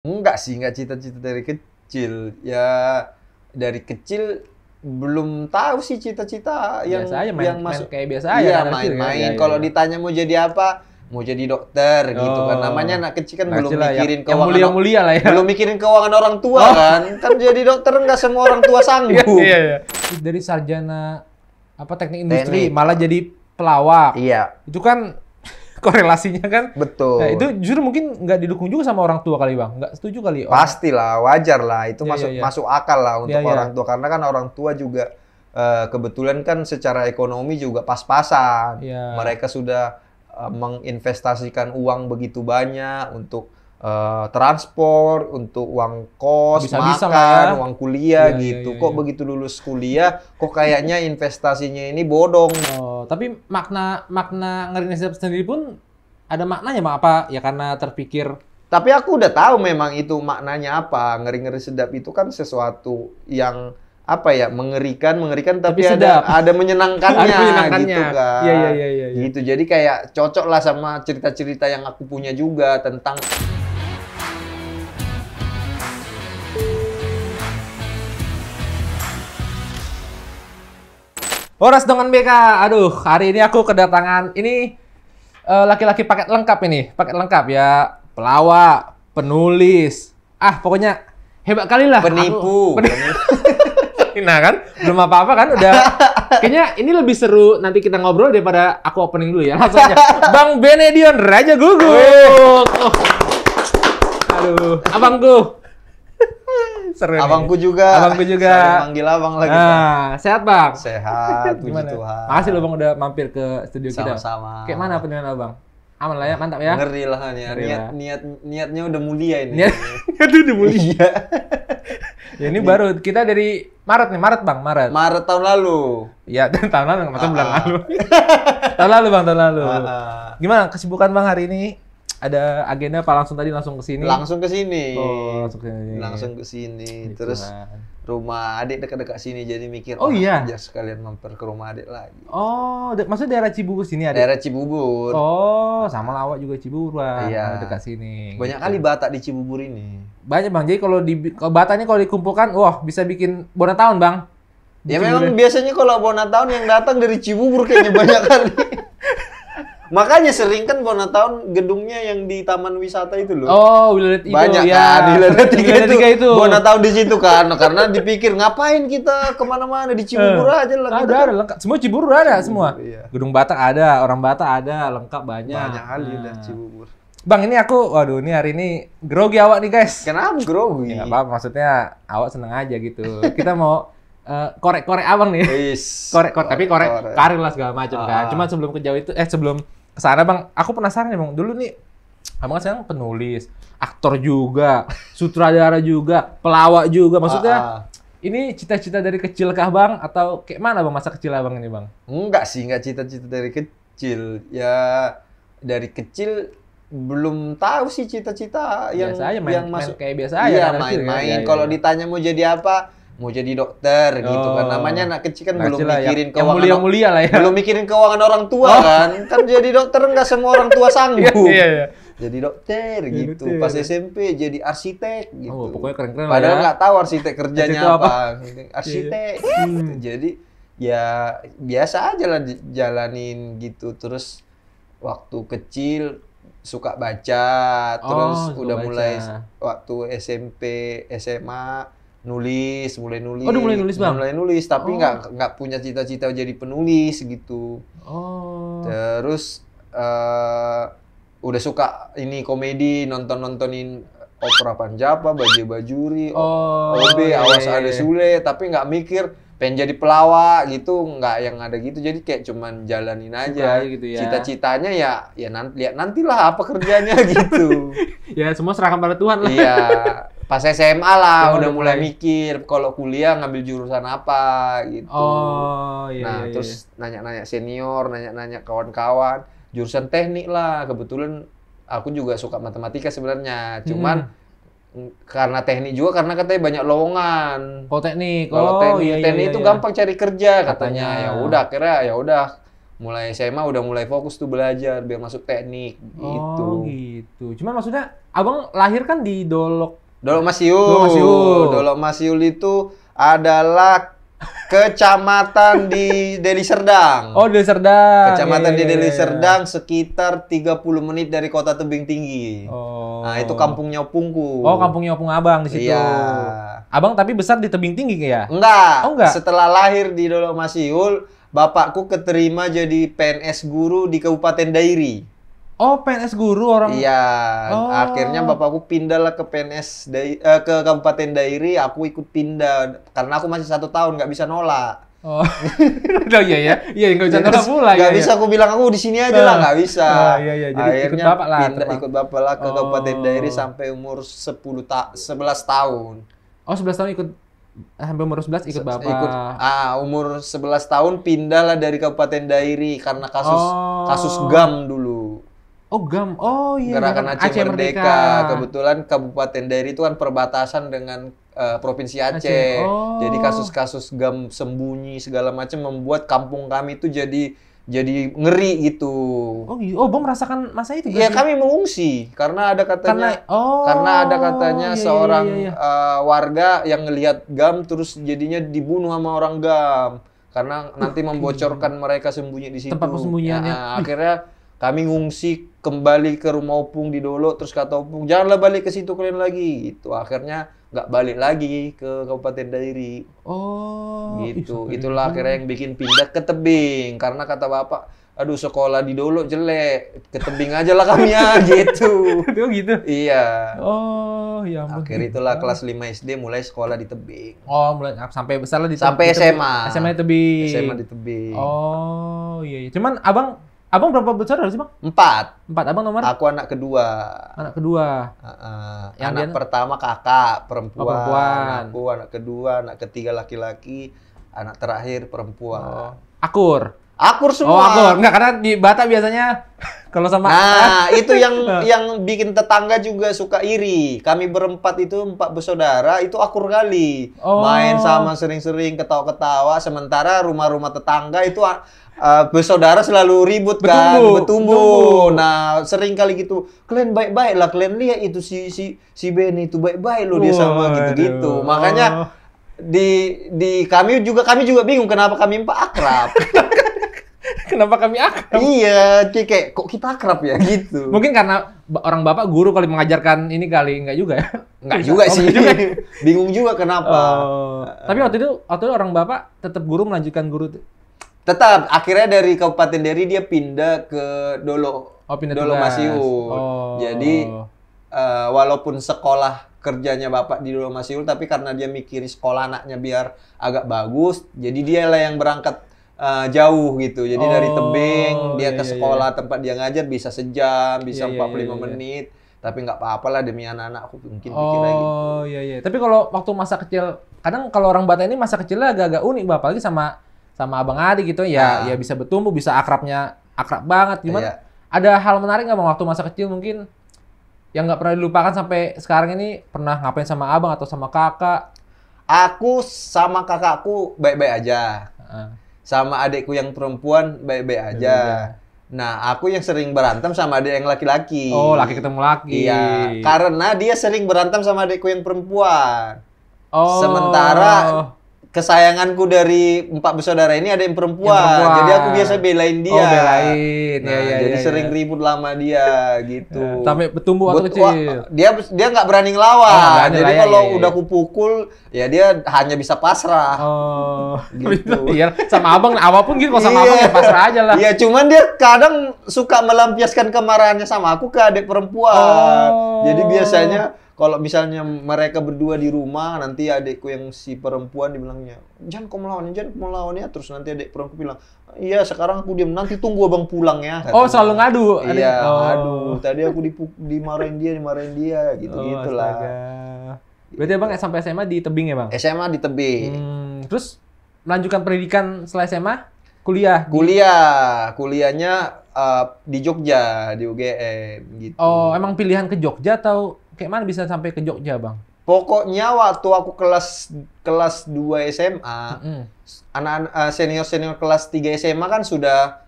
Enggak sih, enggak cita-cita dari kecil. Ya dari kecil belum tahu sih cita-cita yang Biasa aja yang main masuk. kayak biasa aja Iya, anak kecil kan? main-main. Iya, Kalau iya. ditanya mau jadi apa? Mau jadi dokter gitu kan. Namanya anak kecil kan Anak belum kecil lah, mikirin yang keuangan. mulia-mulia lah ya. Belum mikirin keuangan orang tua kan. Kan jadi dokter enggak semua orang tua sanggup. Iya, iya. Dari sarjana teknik industri Teknik. malah jadi pelawak. Iya, Itu kan korelasinya kan. betul. Nah, itu justru mungkin nggak didukung juga sama orang tua kali, Bang. Nggak setuju kali. Pastilah, wajar lah. Itu Iya, masuk iya, iya. masuk akal lah untuk Iya, iya. orang tua. Karena kan orang tua juga kebetulan kan secara ekonomi juga pas-pasan. Iya. Mereka sudah menginvestasikan uang begitu banyak untuk transport, untuk uang kos, Bisa-bisa makan, lah ya. uang kuliah Iya, iya, gitu. iya, Kok iya. begitu lulus kuliah, kok kayaknya investasinya ini bodong. Oh, tapi makna ngeri sedap sendiri pun ada maknanya, Bang. Apa ya karena terpikir Tapi aku udah tahu memang itu maknanya apa. Ngeri-ngeri sedap itu kan sesuatu yang apa ya, mengerikan tapi sedap. ada menyenangkannya, Ada menyenangkannya. gitu kan. Iya, iya, iya, iya. Gitu. Jadi kayak cocok lah sama cerita-cerita yang aku punya juga tentang Horas dengan BK. Aduh, hari ini aku kedatangan ini laki-laki paket lengkap ini. Paket lengkap ya. Pelawak, penulis. Pokoknya hebat kali lah. penipu. Nah kan, belum apa-apa kan udah. Kayaknya ini lebih seru nanti kita ngobrol daripada aku opening dulu ya. Langsung aja. Bang Benedion Raja Guguk. Oh. Aduh, abangku. Seru nih. Abangku juga. Abangku juga. Saya manggil abang lagi. Pak. Sehat Bang? Sehat, puji Gimana? Tuhan. Makasih loh Bang udah mampir ke studio kita. Sama-sama. Kayak mana penilaian Abang? Aman lah ya, mantap ya? Ngeri lah nih. Ngeri lah. Niatnya udah mulia ini. Itu udah mulia. Iya. Ya ini baru, kita dari Maret nih, Maret Bang, Maret. Maret tahun lalu. Iya, tahun lalu, masa bulan lalu. Tahun lalu Bang, tahun lalu. Gimana kesibukan Bang hari ini? Ada agenda apa langsung ke sini? Langsung ke sini. Oh, langsung ke sini. Langsung ke sini. Gitu Terus kan. rumah adik dekat-dekat sini jadi mikir, Oh, iya? aja sekalian mampir ke rumah adik lagi. Oh, maksudnya daerah Cibubur sini ada? Daerah Cibubur. Oh, sama lawak juga Cibubur Bang, Iya. dekat sini. Banyak Gitu. kali Batak di Cibubur ini. Banyak Bang, jadi kalau Bataknya kalau dikumpulkan, wah bisa bikin bonus tahun Bang. Ya Di memang Cibubur. biasanya kalau Bonatown yang datang dari Cibubur kayaknya banyak kali. Makanya sering kan Bonatown gedungnya yang di Taman Wisata itu loh. Oh, Wilayah itu Banyak ya. kan di Wilayah Wilayah 3 itu. Bonatown di situ kan, karena dipikir ngapain kita kemana-mana di Cibubur aja lah. Ada, kita kan. ada lengkap. Semua Cibubur ada semua. Iya. Gedung Batak ada, orang Batak ada, lengkap banyak. Banyak kali Nah. udah Cibubur. Bang, ini waduh ini hari ini grogi awak nih guys. Kenapa grogi? Ya nggak apa-apa, maksudnya awak seneng aja gitu. Kita mau korek-korek abang nih. Wis. Korek, tapi korek karir lah segala macam kan. Cuma sebelum ke jauh itu, sebelum kesana Bang, aku penasaran nih Bang. Dulu nih, abang kan sekarang penulis, aktor juga, sutradara juga, pelawak juga. Maksudnya, ini cita-cita dari kecil kah Bang? Atau kayak mana Bang masa kecil Abang ini Bang? Enggak sih, enggak cita-cita dari kecil. Ya dari kecil belum tahu sih cita-cita yang Biasa aja yang masuk. kayak biasa aja. Iya, anak kecil kan? main-main. Iya, Kalau iya. ditanya mau jadi apa? Mau jadi dokter gitu kan. Namanya anak kecil kan Anak belum kecil lah, mikirin yang keuangan. mulia-mulia lah ya. Belum mikirin keuangan orang tua kan. Kan jadi dokter enggak semua orang tua sanggup. Iya, iya. Jadi dokter Jadi gitu. dokter. Pas SMP jadi arsitek gitu. Oh, pokoknya keren-keren lah Padahal ya. nggak tahu arsitek kerjanya Arsitek apa. apa. Arsitek. gitu. Jadi ya biasa aja lah jalanin gitu. Terus waktu kecil suka baca, terus suka udah baca. mulai waktu SMP, SMA mulai nulis. Oh, udah mulai nulis, Bang? Mulai nulis, tapi nggak punya cita-cita jadi penulis gitu. Oh. Terus udah suka ini komedi, nontonin Opera Panjapa, Bajaj Bajuri, OB, iya, Awas iya, Ada iya. Sule, tapi nggak mikir pengen jadi pelawak gitu, nggak yang ada gitu. Jadi kayak cuman jalanin aja. aja gitu ya. Cita-citanya ya lihat nantilah apa kerjanya gitu. Ya semua serahkan pada Tuhan lah. Iya. Pas SMA lah Oh, udah udah mulai mulai. mikir kalau kuliah ngambil jurusan apa gitu. Oh, iya. Nah, iya, terus nanya-nanya senior, nanya-nanya kawan-kawan, jurusan teknik lah. Kebetulan aku juga suka matematika sebenarnya. Cuman karena teknik juga karena katanya banyak lowongan. Oh, teknik. Kalau teknik, teknik itu iya. gampang cari kerja katanya. Katanya. Ya udah, akhirnya ya udah. Mulai SMA udah mulai fokus tuh belajar biar masuk teknik gitu. Oh, gitu. Cuman maksudnya Abang lahir kan di Dolok. Dolok Masiul. Dolok Masiul. Dolok Masiul itu adalah kecamatan di Deli Serdang. Oh, Deli Serdang. Kecamatan di Deli Iya. Serdang sekitar 30 menit dari kota Tebing Tinggi. Oh. Nah, itu kampungnya opungku. Oh, kampungnya opung abang di situ. Iya. Abang tapi besar di Tebing Tinggi ya? Enggak. Oh, enggak? Setelah lahir di Dolok Masiul, bapakku keterima jadi PNS guru di Kabupaten Dairi. Oh, PNS guru orang. Iya, Oh. akhirnya bapakku pindahlah ke ke Kabupaten Dairi, aku ikut pindah karena aku masih 1 tahun nggak bisa nolak. Oh. Oh iya ya. Iya, enggak bisa nolak pula Nggak ya. bisa aku bilang aku di sini aja lah, nggak bisa. Iya, iya. Jadi ikut Akhirnya bapak lah, pindah terbang. ikut bapak lah ke Kabupaten Oh. Dairi sampai umur 11 tahun. Oh, 11 tahun ikut sampai umur 11 ikut bapak. Umur 11 tahun pindahlah dari Kabupaten Dairi karena Oh. kasus GAM dulu. Oh, GAM. Oh iya. Gerakan Aceh Merdeka. Kebetulan Kabupaten Dairi itu kan perbatasan dengan Provinsi Aceh. Aceh. Oh. Jadi kasus-kasus GAM sembunyi segala macam membuat kampung kami itu jadi ngeri gitu. Oh, iya. Oh, Bang merasakan masa itu Iya, berarti? kami mengungsi karena ada katanya karena ada katanya iya, iya, seorang iya, iya. warga yang ngelihat GAM terus jadinya dibunuh sama orang GAM karena nanti membocorkan mereka sembunyi di situ. Tempat persembunyiannya. Akhirnya kami ngungsi kembali ke rumah opung di Dolo, terus kata opung janganlah balik ke situ kalian lagi gitu. Akhirnya nggak balik lagi ke Kabupaten Dairi Oh. gitu. Ih, Itulah akhirnya yang bikin pindah ke Tebing karena kata bapak, aduh sekolah di Dolo jelek, ke Tebing aja lah kami ya gitu. Oh gitu. Iya. Oh, ya ampun. Akhirnya itulah kelas 5 SD mulai sekolah di Tebing. Oh, mulai sampai besar lah di Sampai di SMA. SMA di Tebing. SMA di Tebing. Oh, iya, iya. Cuman abang berapa bersaudara sih, Bang? 4. 4. Abang nomor Aku anak kedua. anak kedua. Yang Anak dia- pertama kakak perempuan. Oh, perempuan. Aku anak kedua, anak ketiga laki-laki, anak terakhir perempuan. Akur. Akur Oh, semua. akur. Enggak, karena di Batak biasanya kalau sama Nah, itu yang bikin tetangga juga suka iri. Kami berempat itu 4 bersaudara, itu akur kali. Oh. Main sama sering-sering ketawa-ketawa, sementara rumah-rumah tetangga itu bersaudara selalu ribut kan, bertumbuh. Nah, sering kali gitu. Kalian baik-baik lah, kalian lihat itu si Benny itu baik-baik loh dia sama gitu-gitu. Waduh. Makanya kami juga bingung kenapa kami 4 akrab. Kenapa kami akrab? Iya, kayak kok kita akrab ya gitu. Mungkin karena orang bapak guru kali mengajarkan ini kali, enggak juga ya? Enggak juga sih. Bingung juga kenapa. Oh. Tapi waktu itu orang bapak tetap guru melanjutkan guru tuh. Tetap akhirnya dari Kabupaten Dairi dia pindah ke Dolo. Oh, pindah Dolo tugas. Masiul. Oh. Jadi walaupun sekolah kerjanya bapak di Dolo Masiul, tapi karena dia mikirin sekolah anaknya biar agak bagus, jadi dia lah yang berangkat jauh gitu. Jadi dari Tebing dia ke sekolah tempat dia ngajar bisa sejam, bisa 45 menit. Tapi nggak apa-apa lah demi anak-anakku mungkin pikirnya gitu. Oh, iya, iya. Tapi kalau waktu masa kecil, kadang kalau orang Batak ini masa kecilnya agak-agak unik, Bang. Apalagi sama abang adik gitu ya, ya bisa bertumbuh, bisa akrab banget. Gimana? Ada hal menarik nggak, Bang, waktu masa kecil mungkin yang nggak pernah dilupakan sampai sekarang ini? Pernah ngapain sama abang atau sama kakak? Aku sama kakakku baik-baik aja. Sama adikku yang perempuan baik-baik aja. Nah, aku yang sering berantem sama adik yang laki-laki. Oh, laki ketemu laki. Iya, karena dia sering berantem sama adikku yang perempuan. Oh. Sementara kesayanganku dari 4 bersaudara ini ada yang perempuan. Jadi aku biasa belain dia. Oh, belain. Nah, jadi sering ribut lama dia gitu. Sampai bertumbuh waktu kecil. Dia nggak berani ngelawan. Jadi kalau iya. udah kupukul, ya dia hanya bisa pasrah. Oh, gitu. Iya, sama abang apapun gitu, kalau sama abang ya pasrah aja lah. Iya, cuman dia kadang suka melampiaskan kemarahannya sama aku ke adik perempuan. Jadi biasanya kalau misalnya mereka berdua di rumah, nanti adikku yang si perempuan dibilangnya, jangan kau melawan ya. Terus nanti adik perempuan bilang, iya sekarang aku diam, nanti tunggu abang pulang ya. Oh, selalu ngadu? Iya, ngadu. Tadi aku dimarahin dia, gitu-gitulah. Berarti abang sampai SMA di Tebing ya, Bang? SMA di Tebing. Terus melanjutkan pendidikan setelah SMA? Kuliah? Kuliahnya di Jogja, di UGM gitu. Oh, emang pilihan ke Jogja atau kayak mana bisa sampai ke Jogja, Bang? Pokoknya waktu aku kelas 2 SMA, anak-anak senior kelas 3 SMA kan sudah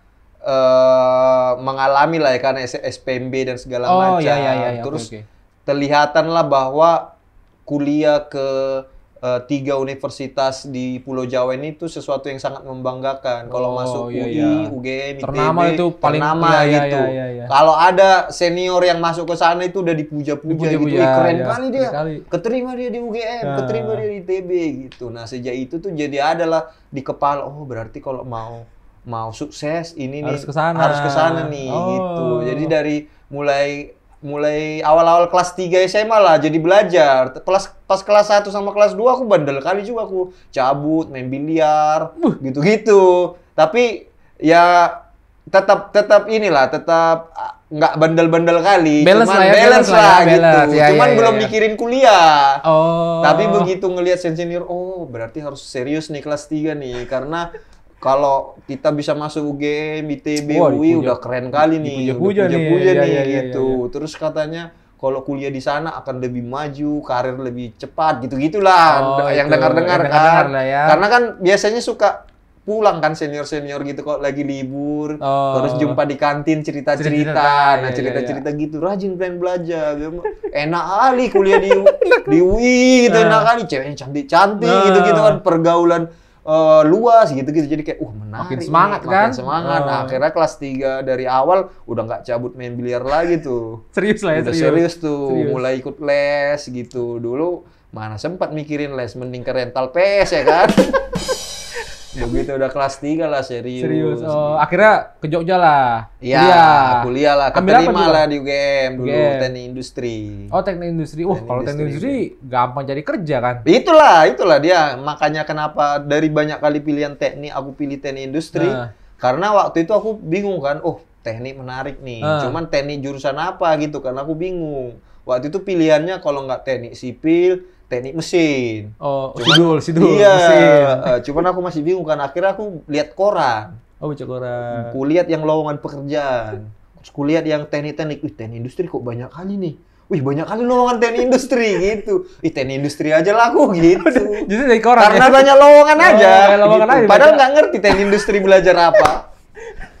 mengalami lah ya kan SPMB dan segala macam. Iya. Terus terlihatan lah bahwa kuliah ke 3 universitas di Pulau Jawa ini tuh sesuatu yang sangat membanggakan. Kalau masuk UI, UGM, ITB, ternama itu paling ternama gitu. Kalau ada senior yang masuk ke sana itu udah dipuja-puja gitu. Keren kali dia. Keterima dia di UGM, keterima dia di ITB gitu. Nah, sejak itu tuh jadi adalah di kepala, oh berarti kalau mau sukses ini harus nih harus kesana nih gitu. Jadi dari mulai awal-awal kelas 3 SMA lah jadi belajar. Pas kelas 1 sama kelas 2 aku bandel kali juga, aku cabut, main biliar, gitu-gitu. Tapi ya tetap inilah, tetap nggak bandel-bandel kali. Balance lah gitu. Cuman belum mikirin kuliah. Tapi begitu ngelihat senior, oh berarti harus serius nih kelas 3 nih, karena kalau kita bisa masuk UGM, ITB, UI udah keren kali nih, puja nih gitu. Terus katanya kalau kuliah di sana akan lebih maju, karir lebih cepat, gitu-gitulah. Yang dengar-dengar kan. Karena kan biasanya suka pulang kan senior-senior gitu kok lagi libur, terus jumpa di kantin cerita-cerita. Nah, cerita-cerita gitu, rajin pengen belajar. Enak kali kuliah di UI gitu, enak kali, ceweknya cantik-cantik gitu-gitu kan, pergaulan luas gitu-gitu, jadi kayak menarik, makin semangat nih, makin semangat. Nah, akhirnya kelas 3 dari awal udah nggak cabut main biliar lagi tuh. Serius tuh, mulai ikut les gitu. Dulu mana sempat mikirin les, mending ke rental PS ya kan. Begitu udah kelas 3 lah serius. Gitu. Akhirnya ke Jogja lah. Iya, kuliah lah. Keterima lah di UGM dulu, teknik industri. Teknik industri. Kalau teknik industri gampang jadi kerja kan? Itulah dia. Makanya kenapa dari banyak kali pilihan teknik, aku pilih teknik industri. Karena waktu itu aku bingung kan, teknik menarik nih. Cuman teknik jurusan apa gitu kan, aku bingung. Waktu itu pilihannya kalau nggak teknik sipil, teknik mesin. Sidul. Iya, cuman aku masih bingung kan. Akhirnya aku lihat koran. Baca koran. Kulihat yang lowongan pekerjaan. Terus kulihat yang teknik-teknik. Teknik industri kok banyak kali nih. Banyak kali lowongan teknik industri gitu. Teknik industri aja laku gitu. Justru dari koran. Karena banyak lowongan aja. Gitu. Padahal nggak ngerti teknik industri belajar apa.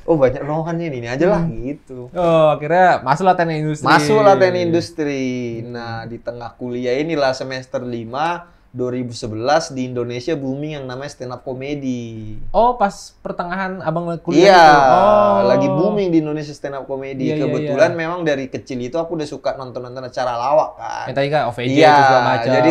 Banyak lowongannya ini aja lah gitu. Akhirnya masuklah teknik industri. Nah, di tengah kuliah inilah semester 5 2011 di Indonesia booming yang namanya stand up comedy. Pas pertengahan abang kuliah itu. Lagi booming di Indonesia stand up comedy. Kebetulan memang dari kecil itu aku udah suka nonton acara lawak kan. Tadi kan OVJ segala macam. Jadi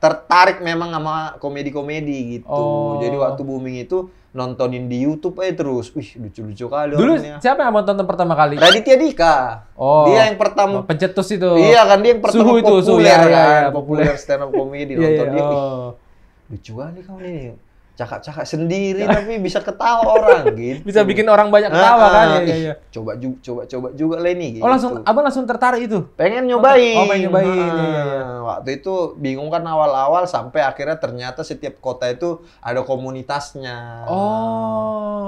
tertarik memang sama komedi-komedi gitu. Jadi waktu booming itu nontonin di YouTube aja terus. Lucu-lucu kali dulu orangnya. Siapa yang nonton pertama kali? Raditya Dika. Dia yang pertama pencetus itu. Iya kan, dia yang pertama populer kan. Populer stand up comedy, nonton dia. Lucu kali kau nih. Cakap-cakap sendiri tapi bisa ketawa orang gitu. Bisa bikin orang banyak ketawa kan. Iya. Coba juga lah ini gitu. Abang langsung tertarik itu. Pengen nyobain. Pengen nyobain. Waktu itu bingung kan awal-awal, sampai akhirnya ternyata setiap kota itu ada komunitasnya.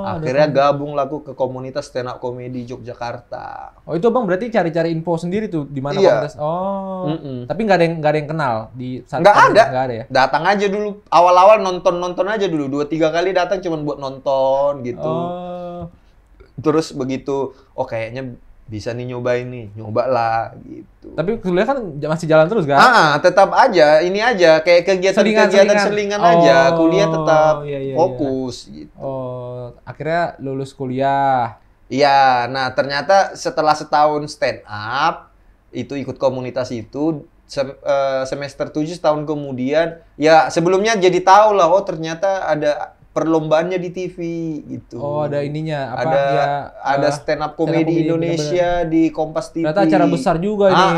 Akhirnya gabung laku ke komunitas stand up comedy Yogyakarta. Itu Abang berarti cari-cari info sendiri tuh di mana komunitas. Tapi nggak ada yang kenal di saat nggak ada ya. Datang aja dulu awal-awal, nonton aja dulu 2-3 kali datang cuman buat nonton gitu. Terus begitu kayaknya bisa nih nyoba lah gitu. Tapi kuliah kan masih jalan terus kan? Tetap aja ini aja kayak kegiatan selingan aja. Kuliah tetap fokus gitu. Akhirnya lulus kuliah. Iya, nah ternyata setelah setahun stand up itu ikut komunitas itu, semester 7 setahun kemudian, ya sebelumnya jadi tahu lah, ternyata ada perlombaannya di TV gitu. Ada ininya apa? Ada stand up comedy Indonesia di Kompas TV. Ternyata acara besar juga ini.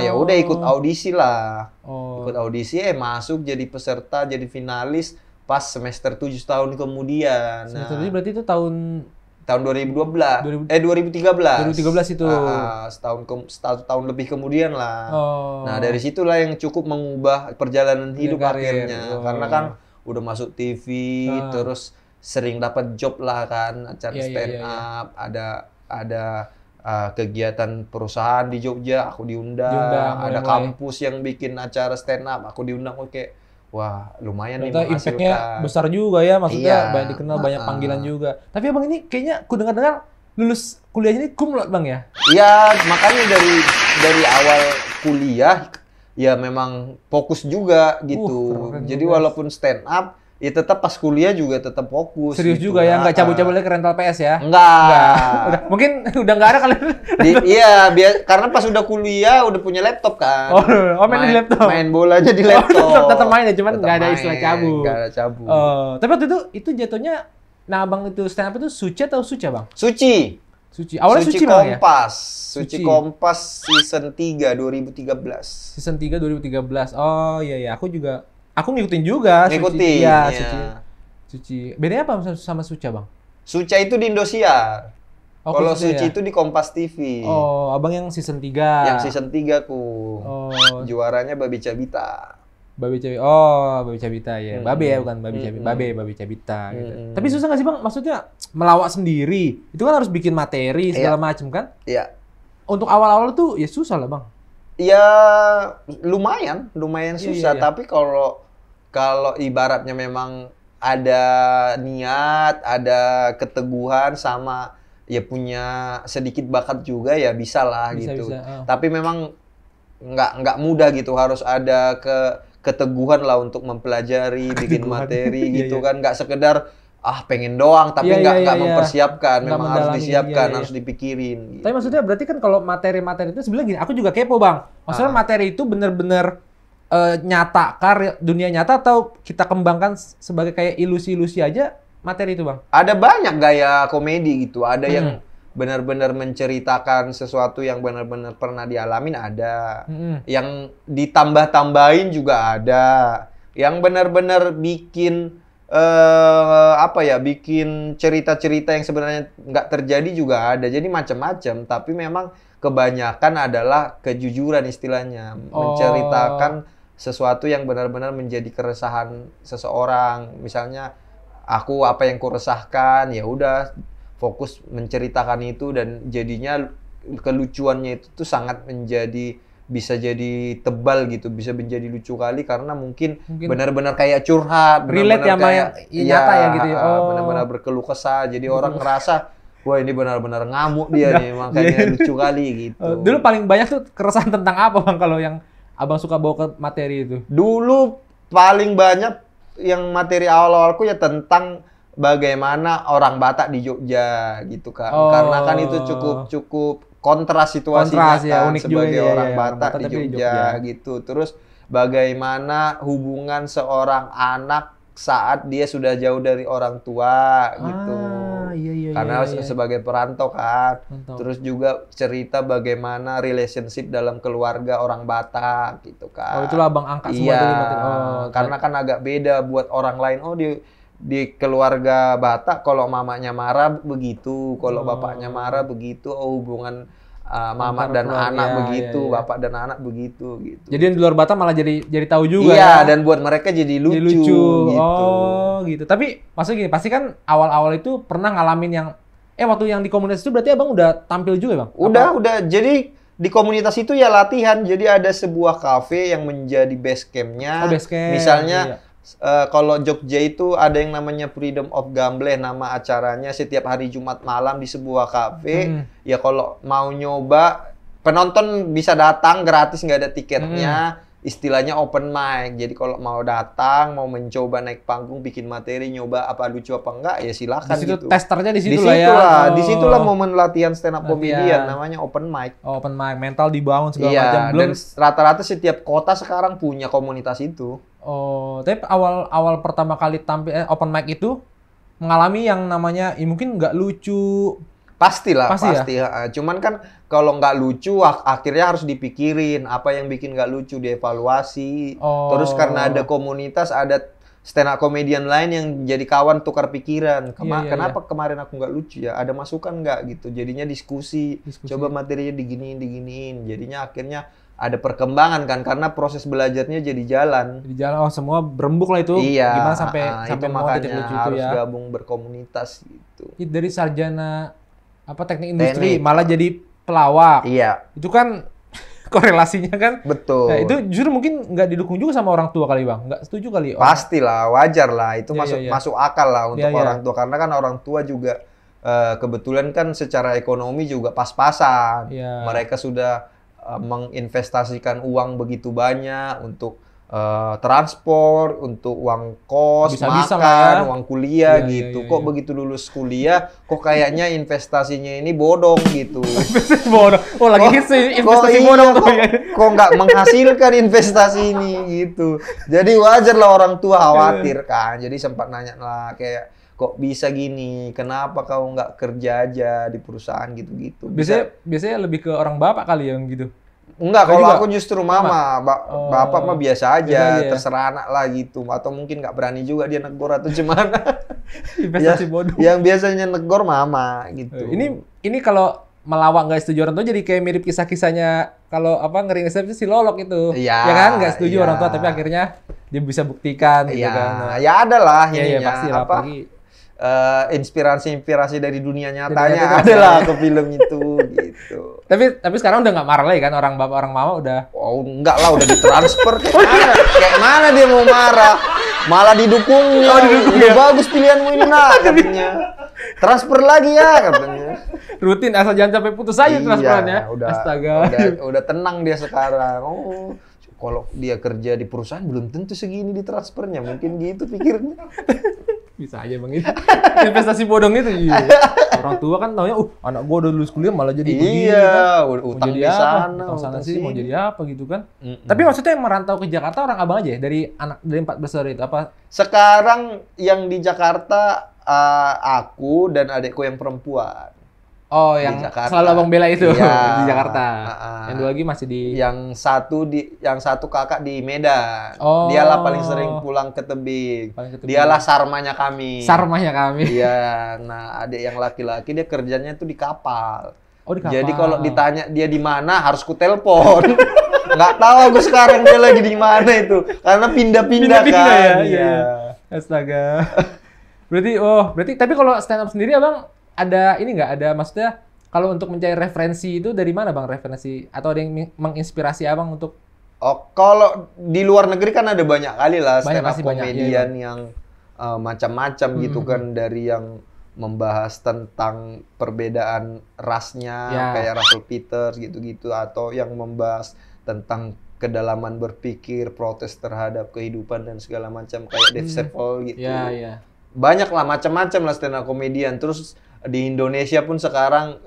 Ya udah ikut audisi lah. Ikut audisi masuk jadi peserta, jadi finalis pas semester 7 tahun kemudian. Semester 7 berarti itu tahun 2012. 2013. 2013 itu. Setahun lebih kemudian lah. Nah, dari situlah yang cukup mengubah perjalanan hidup akhirnya. Karena kan udah masuk TV, terus sering dapat job lah kan, acara stand up, ada kegiatan perusahaan di Jogja, aku diundang. Ada kampus yang bikin acara stand up, aku diundang. Wah, lumayan nih menghasilkan. Impact-nya besar juga ya, maksudnya banyak dikenal, banyak panggilan juga. Tapi Abang ini kayaknya aku dengar-dengar lulus kuliahnya ini cum laude Bang ya? Iya, makanya dari awal kuliah ya memang fokus juga gitu. Keren Jadi juga. walaupun stand up, ya tetap pas kuliah juga tetap fokus. Serius gitu. juga ya, nggak Nah, cabut-cabut lagi ke rental PS ya? Enggak. Udah, mungkin udah nggak ada kali. Iya, karena pas udah kuliah udah punya laptop kan. Oh, main di laptop. Main bolanya di laptop. Tetap main ya, cuman Tetap nggak ada main, istilah cabut. nggak ada cabut. Tapi waktu itu jatuhnya, nah abang itu stand up itu Suci atau Suca bang? Suci. Suci. Awalnya Suci, bang ya? Kompas. Suci Suci. Kompas season 3 2013. Season 3 2013. Oh iya, aku juga, aku ngikutin juga. Ngikutin, Suci. Iya, ya. Suci. Bedanya apa sama Suca bang? Suca itu di Indosiar. Oh, Kalau Suci Suci ya? itu di Kompas TV. Oh, abang yang season 3. Yang season 3 ku. Oh, Juaranya Babi Cabita. Babi Cabita. Oh, Babi Cabita ya. Mm-mm. Babe ya, bukan Babi Cabita. Mm-mm. Babi Cabita gitu. Mm-mm. Tapi susah nggak sih bang? Maksudnya melawak sendiri. Itu kan harus bikin materi segala macam kan? Iya. Untuk awal-awal tuh ya susah lah bang. Ya lumayan Iya, susah. iya. Tapi kalau ibaratnya memang ada niat, ada keteguhan sama ya punya sedikit bakat juga ya bisa lah Bisa, gitu. bisa. Tapi memang nggak mudah gitu, harus ada keteguhan lah untuk mempelajari, bikin Keteguhan. materi Iya, gitu iya. kan, nggak sekedar pengen doang tapi Iya, nggak iya, iya. mempersiapkan, Nggak memang harus mendalami, disiapkan, iya, iya. harus dipikirin. Gitu. Tapi maksudnya berarti kan kalau materi-materi itu sebenarnya gini, aku juga kepo bang. Maksudnya materi itu bener-bener nyata, dunia nyata atau kita kembangkan sebagai kayak ilusi-ilusi aja materi itu bang? Ada banyak gaya komedi gitu, ada yang benar-benar menceritakan sesuatu yang benar-benar pernah dialamin ada, yang ditambah-tambahin juga ada, yang benar-benar bikin bikin cerita-cerita yang sebenarnya nggak terjadi juga ada. Jadi macam-macam, tapi memang kebanyakan adalah kejujuran istilahnya, menceritakan sesuatu yang benar-benar menjadi keresahan seseorang. Misalnya aku apa yang kuresahkan, ya udah fokus menceritakan itu dan jadinya kelucuannya itu tuh sangat bisa jadi tebal gitu, bisa menjadi lucu kali karena mungkin benar-benar kayak curhat, relate ya kayak nyata ya gitu ya. Benar-benar berkeluh kesah. Jadi orang ngerasa wah ini benar-benar ngamuk dia nih, makanya lucu kali gitu. Dulu paling banyak tuh keresahan tentang apa bang kalau yang abang suka bawa ke materi itu? Dulu paling banyak yang materi awal-awalku ya tentang bagaimana orang Batak di Jogja gitu kan. Karena kan itu cukup kontras situasinya ya, kan unik sebagai juga, orang ya, Batak di Jogja gitu. Terus bagaimana hubungan seorang anak saat dia sudah jauh dari orang tua gitu. Karena sebagai perantau kan. Terus juga cerita bagaimana relationship dalam keluarga orang Batak gitu kan. Oh, itulah abang angkat semua itu. Karena kan agak beda buat orang lain. Oh, di keluarga Batak kalau mamanya marah begitu, kalau bapaknya marah begitu. Oh, hubungan mama dan anak begitu, bapak dan anak begitu gitu. Jadi yang di luar Batak malah jadi tahu juga ya. Iya, dan buat mereka jadi lucu gitu. Oh, gitu. Tapi maksudnya gini, pasti kan awal-awal itu pernah ngalamin yang waktu yang di komunitas itu berarti abang udah tampil juga, Bang? Udah. Jadi di komunitas itu ya latihan. Jadi ada sebuah kafe yang menjadi base camp-nya. Oh, base camp. Misalnya kalau Jogja itu ada yang namanya Freedom of Gamble, nama acaranya setiap hari Jumat malam di sebuah kafe. Ya kalau mau nyoba, penonton bisa datang gratis, nggak ada tiketnya. Istilahnya open mic. Jadi kalau mau datang, mau mencoba naik panggung, bikin materi, nyoba apa lucu apa enggak, ya silakan. Di situ gitu. testernya di situ lah ya. Disitulah momen latihan stand up comedian, namanya open mic. Open mic, mental dibangun segala macam. Dan rata-rata setiap kota sekarang punya komunitas itu. Oh, tapi awal pertama kali tampil open mic itu mengalami yang namanya mungkin nggak lucu. Pasti. Ya? Cuman kan kalau nggak lucu, akhirnya harus dipikirin apa yang bikin nggak lucu, dievaluasi. Terus karena ada komunitas, ada stand up comedian lain yang jadi kawan tukar pikiran. Kenapa kemarin aku nggak lucu ya? Ada masukan nggak gitu? Jadinya diskusi. Coba materinya diginiin. Jadinya akhirnya ada perkembangan kan, karena proses belajarnya jadi jalan. Semua berembuk lah itu. Iya. Gimana sampai mau titik lucu itu harus ya. gabung berkomunitas gitu. Dari sarjana teknik industri malah jadi pelawak. Iya. Itu kan korelasinya kan. Betul. Nah, itu justru mungkin nggak didukung juga sama orang tua kali, Bang. Nggak setuju kali. Pastilah, wajar lah. Itu masuk akal lah untuk orang tua. Karena kan orang tua juga kebetulan kan secara ekonomi juga pas-pasan. Iya. Mereka sudah menginvestasikan uang begitu banyak untuk transport, untuk uang kos, Bisa-bisa makan, lah ya. uang kuliah Iya, gitu. iya, Kok iya. begitu lulus kuliah, kok kayaknya investasinya ini bodong gitu. Investasi bodong. Oh, lagi hits sih investasi iya, bodong tuh. kok nggak menghasilkan investasi ini gitu. Jadi wajar lah orang tua khawatir kan. Jadi sempat nanya lah kayak kok bisa gini? Kenapa kau nggak kerja aja di perusahaan gitu-gitu? Biasanya lebih ke orang bapak kali yang gitu. Enggak, Kau kalau juga? aku justru mama. Oh, Bapak mah biasa aja, biasa aja ya? terserah anak lah gitu. Atau mungkin nggak berani juga dia negor atau gimana. Investasi Ya, bodong. yang biasanya negor mama gitu. Ini kalau melawak nggak setuju orang tua jadi kayak mirip kisah-kisahnya kalau apa ngeri itu si Lolok itu. Iya, Ya kan nggak setuju iya. orang tua tapi akhirnya dia bisa buktikan gitu ya, kan. Nah, ya ada lah iya, ininya. pasti lah, apa? apalagi Inspirasi dari dunia nyata nyatanya itu adalah ke film itu gitu. tapi sekarang udah nggak marah lagi kan orang bapak orang mama udah. Oh enggak lah, udah ditransfer kayak mana dia mau marah, malah didukungnya. Udah bagus pilihanmu ini nak katanya, transfer lagi ya katanya. Rutin asal jangan sampai putus aja transferannya. udah, Astaga. udah tenang dia sekarang. Oh, kalau dia kerja di perusahaan belum tentu segini ditransfernya, mungkin gitu pikirnya. Bisa aja bang itu. Investasi bodong itu. Iya. Orang tua kan taunya, anak gua udah lulus kuliah malah jadi begini. Iya, Kan. utang Mau di jadi apa? sana, Utang sana utang sih mau sini. jadi apa gitu kan. Tapi maksudnya yang merantau ke Jakarta orang abang aja ya? Dari 4 bersaudara itu apa? Sekarang yang di Jakarta aku dan adikku yang perempuan. Oh, Di yang Jakarta. selalu abang bela itu Iya. di Jakarta. Heeh. Yang dua lagi masih di Yang satu kakak di Medan. Oh. Dialah paling sering pulang ke tebing. Paling ke tebing. Dialah sarmanya kami. Sarmahnya kami. Iya, nah adik yang laki-laki dia kerjanya tuh di kapal. Oh, di kapal. Jadi kalau ditanya dia di mana harus ku telepon. Nggak tahu aku sekarang dia lagi di mana itu. Karena pindah-pindah kan. ya. Iya. Iya. Astaga. Berarti tapi kalau stand up sendiri abang ada ini nggak ada maksudnya kalau untuk mencari referensi itu dari mana bang referensi atau ada yang menginspirasi abang untuk Oh, kalau di luar negeri kan ada banyak kali lah stand up pasti banyak, komedian iya. yang macam-macam gitu kan, dari yang membahas tentang perbedaan rasnya Ya. kayak Russell Peters gitu-gitu, atau yang membahas tentang kedalaman berpikir, protes terhadap kehidupan dan segala macam kayak Dave Chappelle gitu. ya Banyak lah macam-macam lah stand up comedian. Terus di Indonesia pun sekarang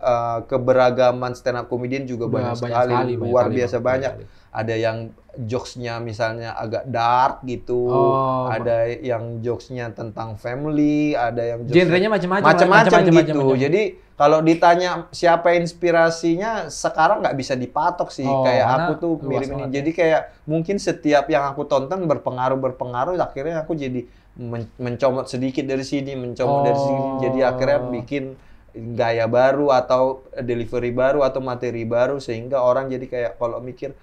keberagaman stand up comedian juga banyak sekali, luar biasa banyak. Ada yang jokesnya misalnya agak dark gitu, Oh, ada yang jokesnya tentang family, ada yang genrenya macam-macam macam-macam gitu. macam-macam. Jadi kalau ditanya siapa inspirasinya, sekarang nggak bisa dipatok sih. Oh, Kayak karena aku tuh luas mirip ini. banget ya. Jadi kayak mungkin setiap yang aku tonton berpengaruh, akhirnya aku jadi mencomot sedikit dari sini, mencomot dari sini. Jadi akhirnya bikin gaya baru atau delivery baru atau materi baru, sehingga orang jadi kayak kalau mikir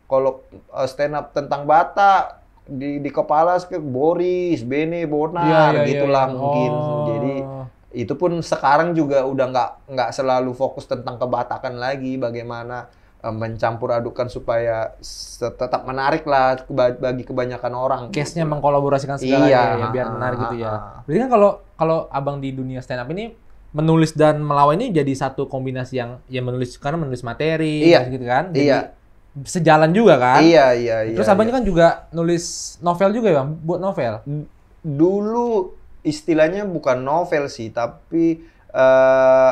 kalau stand up tentang Batak di kepala Boris, Bene, Bonar gitulah mungkin. Jadi itu pun sekarang juga udah nggak selalu fokus tentang kebatakan lagi, bagaimana mencampur adukan supaya tetap menarik lah bagi kebanyakan orang. Case-nya gitu. mengkolaborasikan segalanya Iya, ya biar menarik gitu ya. ah. Berarti kan kalau abang di dunia stand up ini menulis dan melawak ini jadi satu kombinasi yang menulis karena menulis materi Iya. gitu kan. Jadi Iya. sejalan juga kan. Iya. Terus abangnya kan juga nulis novel juga ya, Bang? Buat novel. Dulu istilahnya bukan novel sih, tapi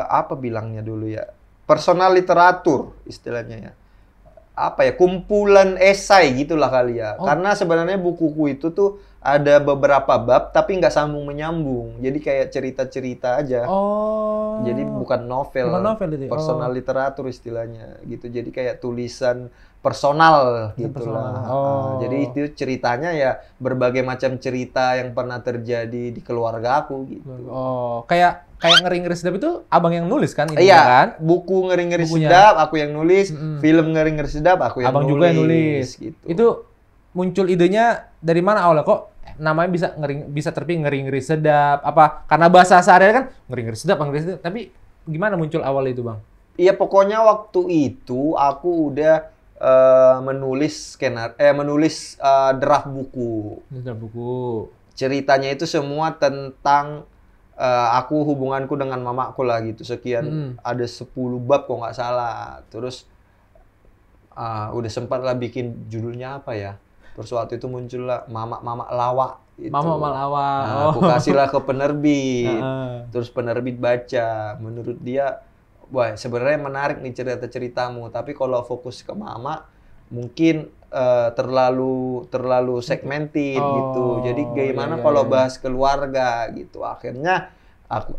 apa bilangnya dulu ya? Personal literatur istilahnya ya. Apa ya? Kumpulan esai gitulah kali ya. Oh. Karena sebenarnya bukuku itu tuh ada beberapa bab tapi nggak sambung menyambung. Jadi kayak cerita-cerita aja. Oh. Jadi bukan novel. Bukan novel itu. Personal literatur istilahnya gitu. Jadi kayak tulisan personal gitu personal. lah. Oh. Jadi itu ceritanya ya berbagai macam cerita yang pernah terjadi di keluarga aku gitu. Oh, kayak ngeri-ngeri sedap itu abang yang nulis kan ini Iya, kan? buku Ngeri-Ngeri Bukunya. Sedap aku yang nulis, Mm-mm. film Ngeri-Ngeri Sedap aku yang Abang nulis. juga yang nulis. Gitu. Itu muncul idenya dari mana awalnya kok namanya bisa terpilih ngeri-ngeri sedap apa karena bahasa sehari kan ngeri-ngeri sedap. Tapi gimana muncul awal itu, Bang? Iya, pokoknya waktu itu aku udah menulis draft buku. Sedap buku. Ceritanya itu semua tentang aku hubunganku dengan mamaku lah gitu. Sekian ada 10 bab kok nggak salah. Terus udah sempat lah bikin judulnya apa ya? Terus waktu itu muncullah Mama Lawak itu. Mama Lawak. Nah, aku kasihlah ke penerbit. Terus penerbit baca. Menurut dia, wah sebenarnya menarik nih cerita-ceritamu. Tapi kalau fokus ke Mama, mungkin terlalu segmented gitu. Jadi gimana kalau bahas keluarga gitu. Akhirnya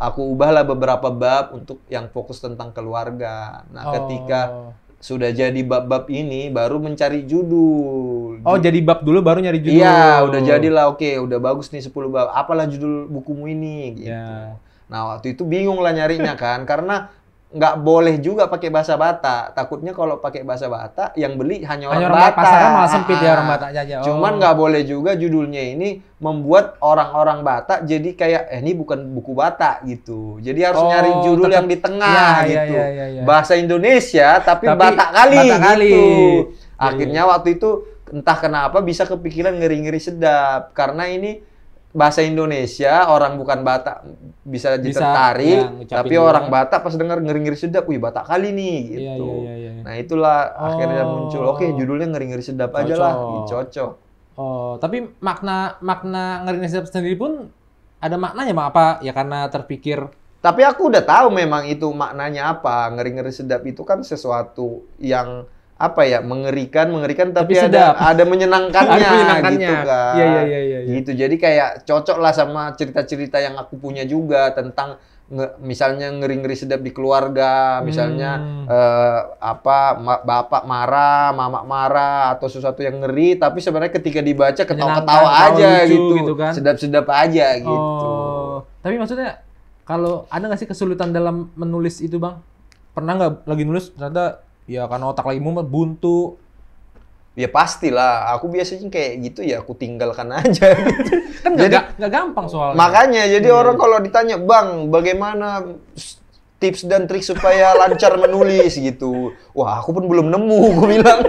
aku ubahlah beberapa bab untuk yang fokus tentang keluarga. Nah, ketika sudah jadi bab-bab ini baru mencari judul. Oh, jadi bab dulu baru nyari judul. Iya, udah jadilah oke, udah bagus nih 10 bab. Apalah judul bukumu ini gitu. Ya. Nah, waktu itu bingung lah nyarinya kan karena nggak boleh juga pakai bahasa Batak. Takutnya kalau pakai bahasa Batak yang beli hanya orang Batak. Pasarnya malah sempit ya orang Batak aja. Cuman nggak boleh juga judulnya ini membuat orang-orang Batak jadi kayak ini bukan buku Batak gitu. Jadi harus nyari judul yang di tengah gitu. Ya. Bahasa Indonesia tapi Batak kali gitu. Akhirnya waktu itu entah kenapa bisa kepikiran ngeri-ngeri sedap karena ini bahasa Indonesia, orang bukan Batak bisa tertarik, tapi orang Batak pas dengar ngeri-ngeri sedap, wih Batak kali nih gitu. Nah itulah akhirnya muncul, oke judulnya ngeri-ngeri sedap aja lah, cocok. Oh, tapi makna ngeri-ngeri sedap sendiri pun ada maknanya Bang, apa ya karena terpikir? Tapi aku udah tahu memang itu maknanya apa, ngeri-ngeri sedap itu kan sesuatu yang apa ya mengerikan tapi ada menyenangkannya gitu kan. Iya. Gitu. Jadi kayak cocok lah sama cerita-cerita yang aku punya juga tentang misalnya ngeri-ngeri sedap di keluarga, misalnya bapak marah, mama marah atau sesuatu yang ngeri tapi sebenarnya ketika dibaca ketawa-ketawa aja gitu kan. Sedap-sedap aja gitu. Tapi maksudnya kalau ada nggak sih kesulitan dalam menulis itu Bang? Pernah nggak lagi nulis ternyata ya karena otak lagi mumet, buntu. Ya pastilah, aku biasanya kayak gitu ya, aku tinggalkan aja. Kan nggak gampang soalnya. Makanya, jadi orang kalau ditanya, Bang, bagaimana tips dan trik supaya lancar menulis gitu. Wah, aku pun belum nemu, aku bilang.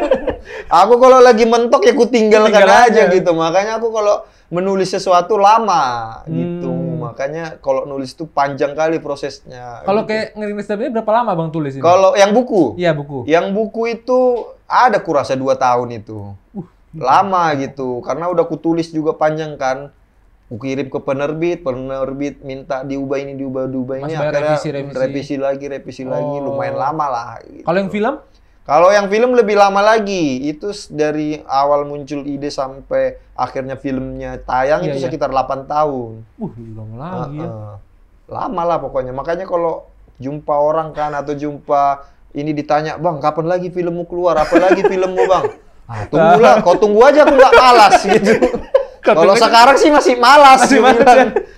Aku kalau lagi mentok ya aku tinggalkan aja gitu. Makanya aku kalau menulis sesuatu lama gitu. Makanya kalau nulis itu panjang kali prosesnya. Kalau gitu. kayak ngeri-ngeri sedap ini berapa lama Bang tulis ini? Kalau yang buku? Iya, buku. Yang buku itu ada kurasa 2 tahun itu. Lama gitu. Karena udah kutulis juga panjang kan. Kukirim ke penerbit minta diubah ini, diubah ini. Akhirnya revisi lagi. Lumayan lama lah. Gitu. Kalau yang film? Kalau yang film lebih lama lagi. Itu dari awal muncul ide sampai akhirnya filmnya tayang itu sekitar 8 tahun. Lama lagi ya. Lama lah pokoknya. Makanya kalau jumpa orang kan atau jumpa ini ditanya, Bang, kapan lagi filmmu keluar? Apa lagi filmmu, Bang? Tunggulah, kau tunggu aja aku nggak malas gitu. Kalau sekarang sih masih malas.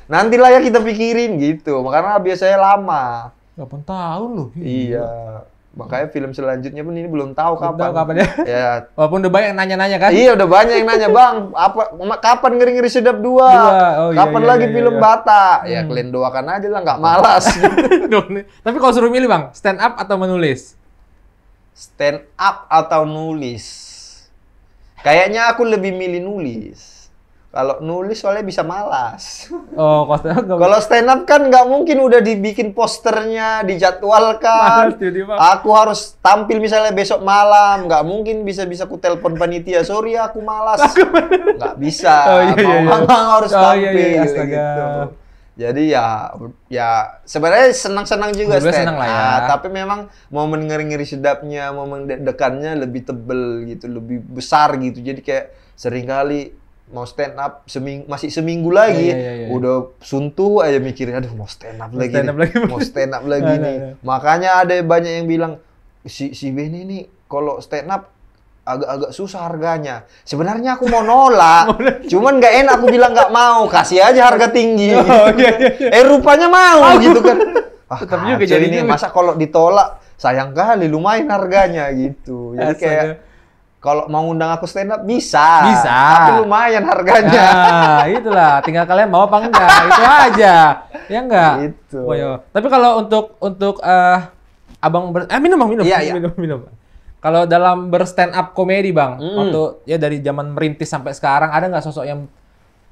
Nantilah ya kita pikirin gitu. Karena biasanya lama. 8 tahun loh. Iya. Makanya film selanjutnya pun ini belum tahu kapan. Ya. Walaupun udah banyak yang nanya-nanya kan? Iya, udah banyak yang nanya, Bang, kapan ngeri-ngeri sedap 2? Kapan lagi film Batak? Ya kalian doakan aja lah, nggak malas. Tapi kalau suruh milih Bang, stand up atau menulis? Stand up atau nulis? Kayaknya aku lebih milih nulis. Kalau nulis soalnya bisa malas. Kalau stand up kan nggak mungkin udah dibikin posternya, dijadwalkan. Aku harus tampil misalnya besok malam, nggak mungkin bisa ku telepon panitia, sorry aku malas. Nggak bisa. Mau harus tampil gitu. Jadi ya sebenarnya senang-senang juga stand up. Ya. Tapi memang momen ngeri-ngeri sedapnya, momen deg-degannya lebih tebel gitu, lebih besar gitu. Jadi kayak seringkali mau stand up masih seminggu lagi, udah suntuh aja mikirin, aduh mau stand up lagi nih. Makanya ada banyak yang bilang si Benny ini kalau stand up agak susah harganya. Sebenarnya aku mau nolak, cuman nggak enak aku bilang nggak mau, kasih aja harga tinggi. Rupanya mau gitu kan. Tetap juga jadi ini masa kalau ditolak sayang kali, lumayan harganya gitu. Jadi kayak kalau mau undang aku stand up bisa, tapi lumayan harganya. Nah, itulah, tinggal kalian mau apa enggak, itu aja, ya enggak. Gitu. Tapi kalau untuk abang minum. Kalau dalam berstand up komedi Bang, waktu ya dari zaman merintis sampai sekarang ada nggak sosok yang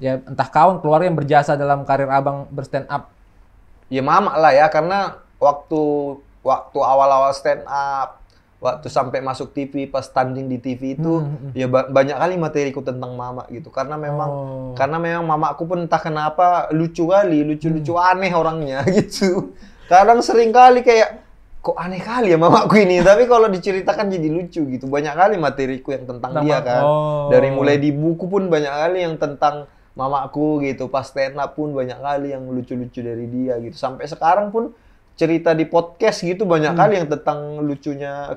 ya entah kawan keluarga yang berjasa dalam karir abang berstand up? Ya Mama lah ya, karena waktu awal-awal stand up waktu sampai masuk TV, pas tanding di TV itu, ya banyak kali materiku tentang mama gitu. Karena memang mamaku pun entah kenapa lucu kali, lucu aneh orangnya gitu. Kadang sering kali kayak, kok aneh kali ya mamaku ini, tapi kalau diceritakan jadi lucu gitu. Banyak kali materiku yang tentang dia kan. Dari mulai di buku pun banyak kali yang tentang mamaku gitu. Pas stand up pun banyak kali yang lucu-lucu dari dia gitu. Sampai sekarang pun cerita di podcast gitu banyak kali yang tentang lucunya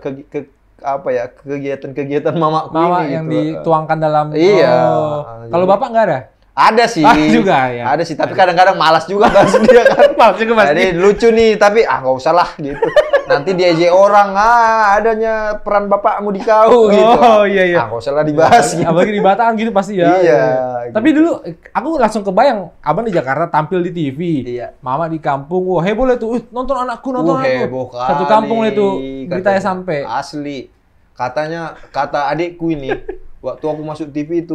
kegiatan-kegiatan mamaku Mama ini yang gitu. dituangkan dalam. Iya. Kalau bapak nggak ada? Ada sih. Juga ya. Ada sih, tapi kadang-kadang malas juga kan dia kan. Malas juga Mas. Jadi lucu nih, tapi nggak usah lah gitu. Nanti diajak orang, adanya peran bapakmu di kau gitu. Oh iya. Nggak usah lah dibahas gitu. Apalagi di Bataan gitu pasti ya. Iya. Gitu. Tapi dulu aku langsung kebayang abang di Jakarta tampil di TV. Iya. Mama di kampung, wah heboh lah tuh. Nonton anakku. Heboh kali. Satu kampung lah itu beritanya sampai. Asli. Kata adikku ini, waktu aku masuk TV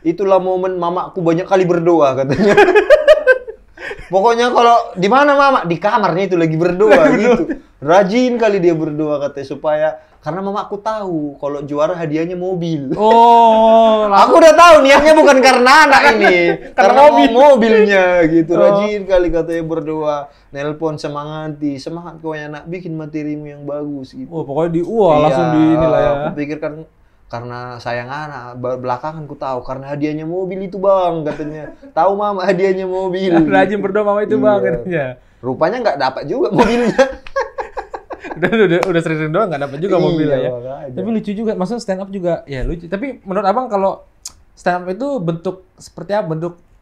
itulah momen mamaku banyak kali berdoa katanya. Pokoknya kalau di mana mama? Di kamarnya itu lagi berdoa gitu. Rajin kali dia berdoa katanya supaya karena mamaku tahu kalau juara hadiahnya mobil. Oh, aku udah tahu niatnya bukan karena anak ini, karena mobilnya gitu. Rajin kali katanya berdoa, nelpon semangat kau ya nak, bikin materimu yang bagus gitu. Oh, pokoknya langsung di inilah ya. Aku pikirkan karena sayang anak, belakangan ku tahu karena hadiahnya mobil itu bang katanya. Tahu mama hadiahnya mobil. Rajin berdoa mama itu bang katanya. Rupanya nggak dapat juga mobilnya. udah sering doang nggak dapat juga mobilnya ya. Tapi lucu juga, maksudnya stand up juga ya lucu. Tapi menurut abang kalau stand up itu bentuk seperti apa?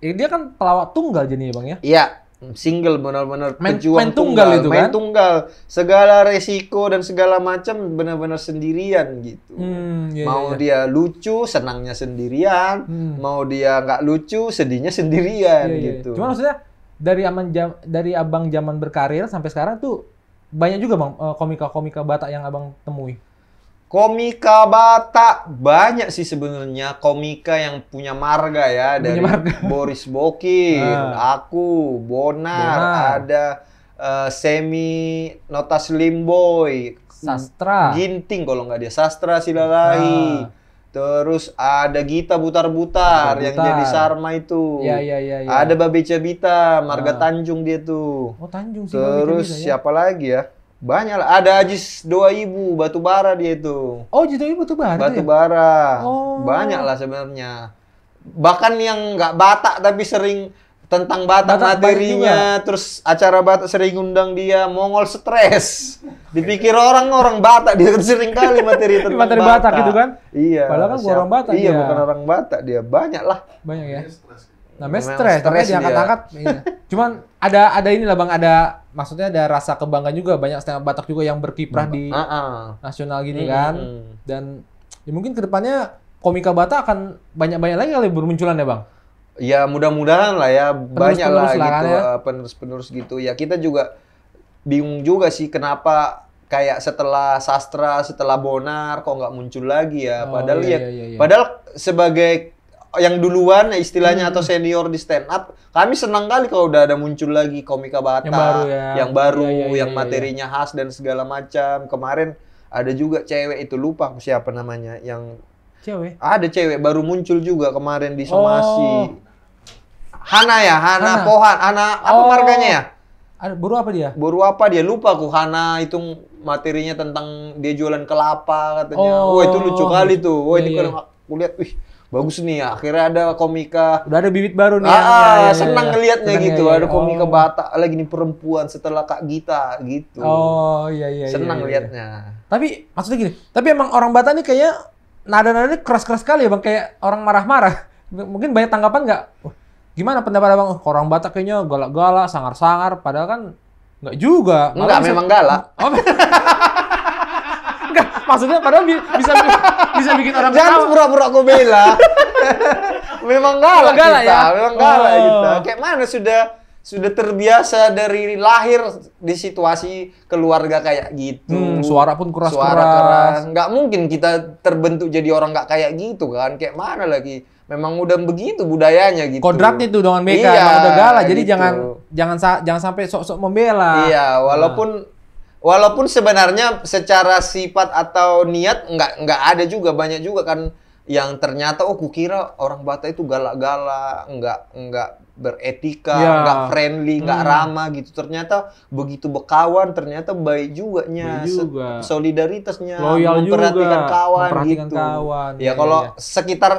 Dia kan pelawak tunggal jadinya bang ya? Iya. Single benar-benar main tunggal itu main kan? tunggal, segala resiko dan segala macam benar-benar sendirian gitu. Dia lucu senangnya sendirian, mau dia nggak lucu sedihnya sendirian gitu. Cuma maksudnya dari abang zaman berkarir sampai sekarang tuh banyak juga bang komika Batak yang abang temui. Komika Batak banyak sih sebenarnya, komika yang punya marga ya, dari Boris Bokin, aku, Bonar, ada Semi Nota Slim Boy, Sastra, Ginting kalau nggak dia, Sastra Silalahi, terus ada Gita Butar-Butar yang jadi Sarma itu, ada Babe Cabita, Marga Tanjung dia tuh, Tanjung sih. Terus siapa lagi ya? Banyak lah, ada Ajis 2000 Batubara dia itu. Oh, Ajis 2000 Batubara. Batubara. Banyak lah sebenarnya. Bahkan yang nggak Batak tapi sering tentang Batak materinya, terus acara Batak sering undang dia, Mongol Stres. Dipikir orang Batak, dia sering kali materi tentang materi Batak gitu kan? Iya. Padahal kan orang Batak dia. Iya, bukan orang Batak dia. Banyak lah. Banyak ya. Namanya stres, tapi diangkat-angkat. Iya. Cuman ada inilah bang, maksudnya ada rasa kebanggaan juga, banyak stand up Batak juga yang berkiprah di nasional gini kan. Dan ya mungkin kedepannya komika Batak akan banyak lagi kali bermunculan ya bang. Ya mudah-mudahan lah ya, banyak lah gitu, ya. penerus-penerus gitu. Ya kita juga bingung juga sih kenapa kayak setelah Sastra, setelah Bonar kok nggak muncul lagi ya. Padahal padahal sebagai yang duluan istilahnya atau senior di stand up, kami senang kali kalau udah ada muncul lagi komika Batak yang baru, yang materinya khas dan segala macam. Kemarin ada juga cewek itu, lupa siapa namanya, yang cewek. Ada cewek baru muncul juga kemarin di Somasi. Hana Pohan, apa marganya ya? Baru apa dia? Baru apa dia, lupa aku. Hana itu materinya tentang dia jualan kelapa katanya. Wah itu lucu kali tuh. Wah ini kalau aku lihat, bagus nih ya, akhirnya ada komika. Udah ada bibit baru nih. Senang ngelihatnya gitu. Ada komika Batak lagi nih, perempuan setelah Kak Gita gitu. Iya. Senang lihatnya. Tapi maksudnya gini, tapi emang orang Batak nih kayak nada-nadanya keras-keras sekali ya bang, kayak orang marah-marah. Mungkin banyak tanggapan nggak? Gimana pendapat abang? Orang Batak kayaknya galak-galak, sangar-sangar, padahal kan nggak juga. Enggak, memang galak. Enggak, maksudnya padahal bisa bikin orang jangan pura-pura aku bela. Memang galak kita, ya? Memang galak kita. Kayak mana sudah terbiasa dari lahir di situasi keluarga kayak gitu. Suara pun keras. Nggak mungkin kita terbentuk jadi orang nggak kayak gitu kan. Kayak mana lagi? Memang udah begitu budayanya gitu. Kodratnya tuh dengan mereka emang udah galak. Jadi gitu. jangan sampai sok-sok membela. Iya, walaupun Walaupun sebenarnya secara sifat atau niat nggak ada juga, banyak juga kan yang ternyata kukira orang Batak itu galak-galak, nggak beretika, Ya. nggak friendly, nggak ramah gitu. Ternyata begitu berkawan, ternyata baik juga Baik juga. solidaritasnya, Loyal memperhatikan juga, kawan memperhatikan gitu. kawan. Ya Ya, kalau ya. sekitar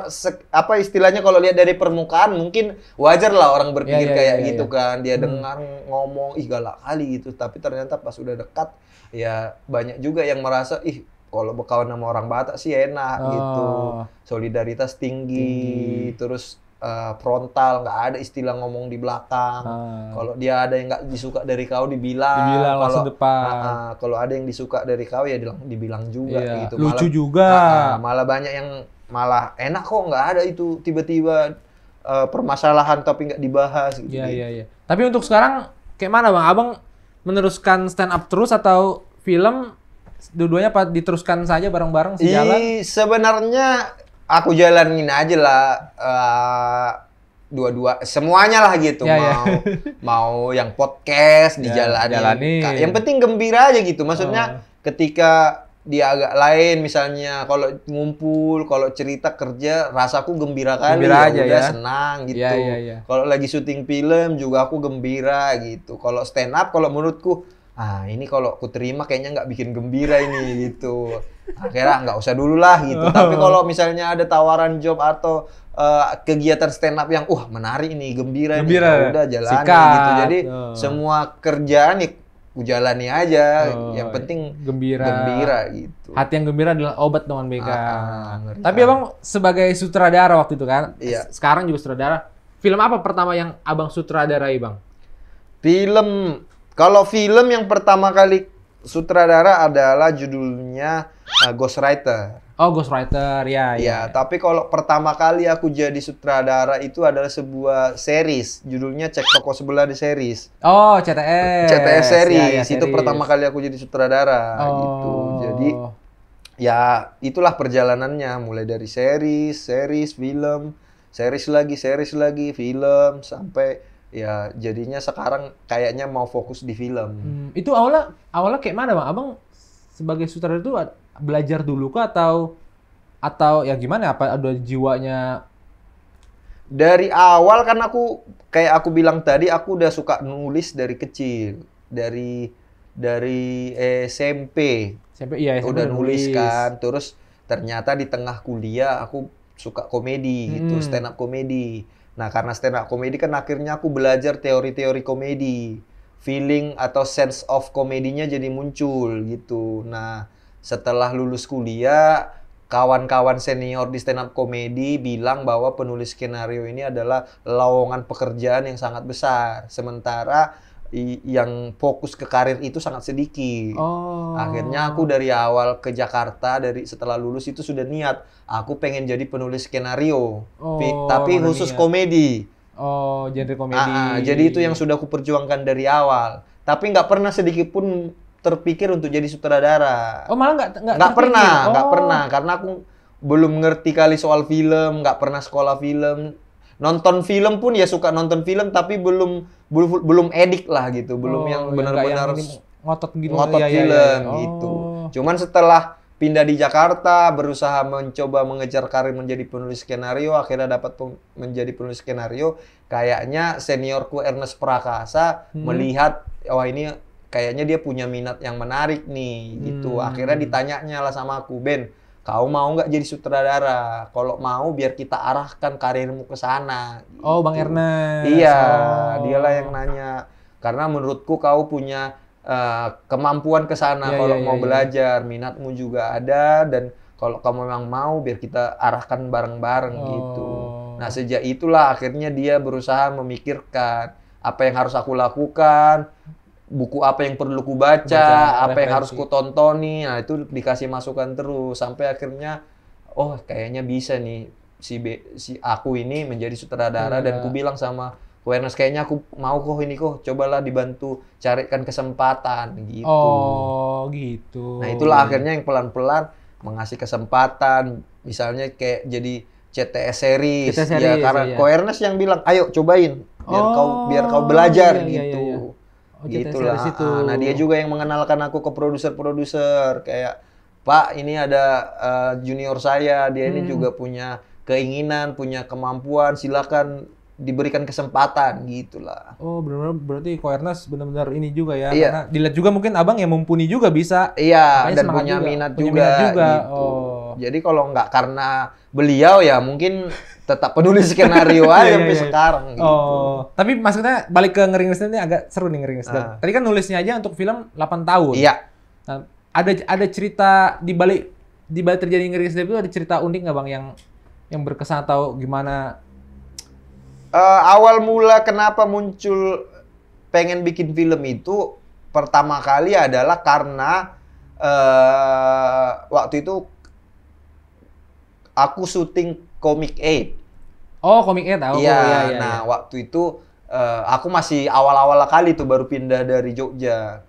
apa istilahnya kalau lihat dari permukaan mungkin wajar lah orang berpikir Ya, kayak ya, gitu ya. kan. Dia dengar ngomong ih galak kali gitu, tapi ternyata pas udah dekat ya banyak juga yang merasa ih kalau berkawan sama orang Batak sih enak gitu. Solidaritas tinggi. Terus frontal, nggak ada istilah ngomong di belakang. Kalau dia ada yang nggak disuka dari kau dibilang. Dibilang langsung depan. Kalau ada yang disuka dari kau ya dibilang juga Iya. gitu. Lucu juga. Malah banyak yang malah enak kok nggak ada itu tiba-tiba permasalahan tapi nggak dibahas gitu. Iya. Tapi untuk sekarang kayak mana Bang? Abang meneruskan stand up terus atau film dua-duanya apa diteruskan saja bareng-bareng sejalan? Sebenarnya aku jalanin aja lah dua-dua semuanya lah gitu. Mau yang podcast dijalanin. Yang penting gembira aja gitu. Maksudnya ketika dia agak lain misalnya kalau ngumpul, kalau cerita kerja rasaku gembira kali Gembira aja udah ya. senang gitu. Iya. Kalau lagi syuting film juga aku gembira gitu. Kalau stand up kalau menurutku ini kalau aku terima kayaknya nggak bikin gembira ini gitu. Akhirnya nggak usah dulu lah gitu. Tapi kalau misalnya ada tawaran job atau kegiatan stand up yang menarik nih, gembira nih, ya udah jalani gitu. Jadi semua kerjaan nih aku jalani aja. Yang penting gembira gitu. Hati yang gembira adalah obat dengan BK. Tapi Abang sebagai sutradara waktu itu kan, sekarang juga sutradara. Film apa pertama yang Abang sutradarai, Bang? Kalau film yang pertama kali sutradara adalah judulnya Ghostwriter. Oh, Ghostwriter, ya. Tapi kalau pertama kali aku jadi sutradara itu adalah sebuah series, judulnya Cek Toko Sebelah di Series. Oh, CTS. CTS series. Ya, Itu pertama kali aku jadi sutradara gitu. Jadi ya itulah perjalanannya mulai dari series, film, series lagi, film sampai ya jadinya sekarang kayaknya mau fokus di film. Itu awalnya kayak mana, Bang? Abang sebagai sutradara itu belajar dulu kah atau ya gimana? Apa ada jiwanya? Dari awal kan kayak aku bilang tadi aku udah suka nulis dari kecil. Dari SMP. Iya, udah nulis kan. Terus ternyata di tengah kuliah aku suka komedi gitu, stand up komedi. Nah, karena stand up komedi kan akhirnya aku belajar teori-teori komedi. Feeling atau sense of komedinya jadi muncul gitu. Nah, setelah lulus kuliah, kawan-kawan senior di stand up komedi bilang bahwa penulis skenario ini adalah lowongan pekerjaan yang sangat besar. Sementara yang fokus ke karir itu sangat sedikit. Akhirnya aku dari awal ke Jakarta, setelah lulus itu sudah niat. Aku pengen jadi penulis skenario, tapi khusus komedi. Genre komedi. Jadi itu yang sudah aku perjuangkan dari awal. Tapi nggak pernah sedikit pun terpikir untuk jadi sutradara. Malah nggak pernah, karena aku belum ngerti kali soal film, nggak pernah sekolah film. Nonton film pun ya suka nonton film, tapi belum edik lah gitu, belum yang benar-benar ngotot film gitu. Cuman setelah pindah di Jakarta, berusaha mencoba mengejar karir menjadi penulis skenario, akhirnya dapat menjadi penulis skenario. Kayaknya seniorku Ernest Prakasa melihat, ini kayaknya dia punya minat yang menarik nih, gitu. Akhirnya ditanyanya lah sama aku, Ben, kau mau nggak jadi sutradara? Kalau mau, biar kita arahkan karirmu ke sana. Gitu. Bang Ernest. Iya, dialah yang nanya. Karena menurutku kau punya kemampuan ke sana kalau mau belajar, minatmu juga ada, dan kalau kamu memang mau biar kita arahkan bareng-bareng gitu. Nah, sejak itulah akhirnya dia berusaha memikirkan apa yang harus aku lakukan, buku apa yang perlu ku baca, apa yang harus ku tontoni. Nah, itu dikasih masukan terus sampai akhirnya kayaknya bisa nih si aku ini menjadi sutradara. Dan ku bilang sama Ernest, kayaknya aku mau cobalah dibantu carikan kesempatan gitu. Gitu. Nah, itulah akhirnya yang pelan-pelan mengasih kesempatan, misalnya kayak jadi CTS series. Ya karena Ernest yang bilang, "Ayo cobain biar kau belajar." gitu. Oh, cita-cita Gitulah. dari situ. Nah, dia juga yang mengenalkan aku ke produser-produser kayak, Pak, ini ada junior saya, dia ini juga punya keinginan, punya kemampuan, silakan diberikan kesempatan gitulah. Oh, benar-benar berarti Ko Ernest benar-benar ini juga ya, Iya. karena dilihat juga mungkin abang yang mumpuni juga bisa. Iya, Makanya dan semangat punya juga. minat Punya juga, minat juga. gitu. Oh. Jadi kalau nggak karena beliau ya mungkin tetap penulis skenario aja Iya, iya, sampai iya. sekarang gitu. Oh, tapi maksudnya balik ke Ngeri Ngeri Sedap ini agak seru nih Ngeri Ngeri Sedap. Tadi kan nulisnya aja untuk film 8 tahun. Iya. Nah, ada cerita di balik terjadi Ngeri Ngeri Sedap itu ada cerita unik nggak bang yang berkesan atau gimana? Awal mula kenapa muncul pengen bikin film itu pertama kali adalah karena waktu itu aku syuting Comic 8. Oh, komiknya tahu. Iya, Oh, iya. nah waktu itu aku masih awal-awal kali tuh baru pindah dari Jogja.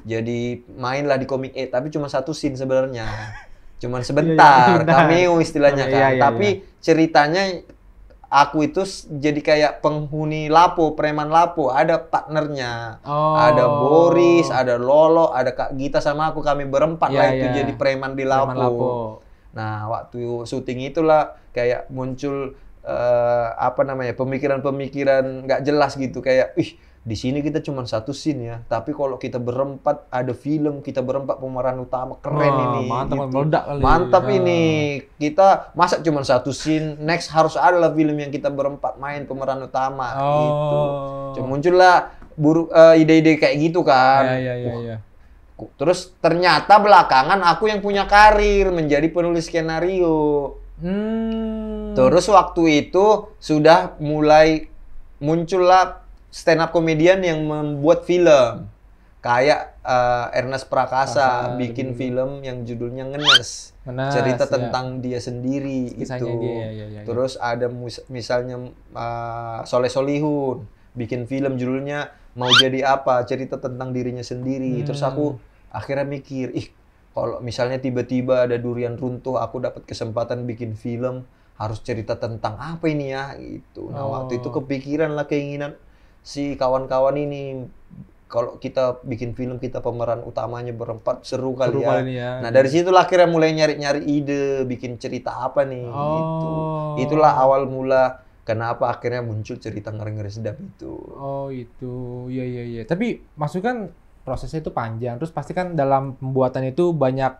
Jadi mainlah di Comic 8, tapi cuma satu scene sebenarnya. Cuman sebentar, cameo istilahnya kan. Tapi ceritanya aku itu jadi kayak penghuni Lapo, preman Lapo. Ada partnernya. Ada Boris, ada Lolo, ada Kak Gita sama aku. Kami berempat lah itu jadi preman di Lapo. Nah, waktu syuting itulah kayak muncul pemikiran-pemikiran nggak jelas gitu. Kayak, di sini kita cuma satu scene ya. Tapi kalau kita berempat ada film, kita berempat pemeran utama, keren ini. Mantap, gitu. meledak kali. Mantap ini. Kita masa cuma satu scene, next harus ada lah film yang kita berempat main pemeran utama gitu. Cuma muncullah ide-ide kayak gitu kan. Iya. Terus ternyata belakangan aku yang punya karir menjadi penulis skenario. Terus waktu itu sudah mulai muncullah stand up komedian yang membuat film. Kayak Ernest Prakasa bikin film yang judulnya Ngenes. Cerita tentang dia sendiri itu. Terus ada misalnya Soleh Solihun bikin film judulnya Mau Jadi Apa, cerita tentang dirinya sendiri. Terus aku akhirnya mikir, kalau misalnya tiba-tiba ada durian runtuh, aku dapat kesempatan bikin film, harus cerita tentang apa ini ya gitu. Nah, waktu itu kepikiran lah keinginan si kawan-kawan ini, kalau kita bikin film kita pemeran utamanya berempat, seru kali ya. Nah, dari situlah akhirnya mulai nyari-nyari ide, bikin cerita apa nih gitu. Itulah awal mula kenapa akhirnya muncul cerita Ngeri-Ngeri Sedap itu. Oh, itu. Iya. Tapi maksudnya kan prosesnya itu panjang. Terus pasti kan dalam pembuatan itu banyak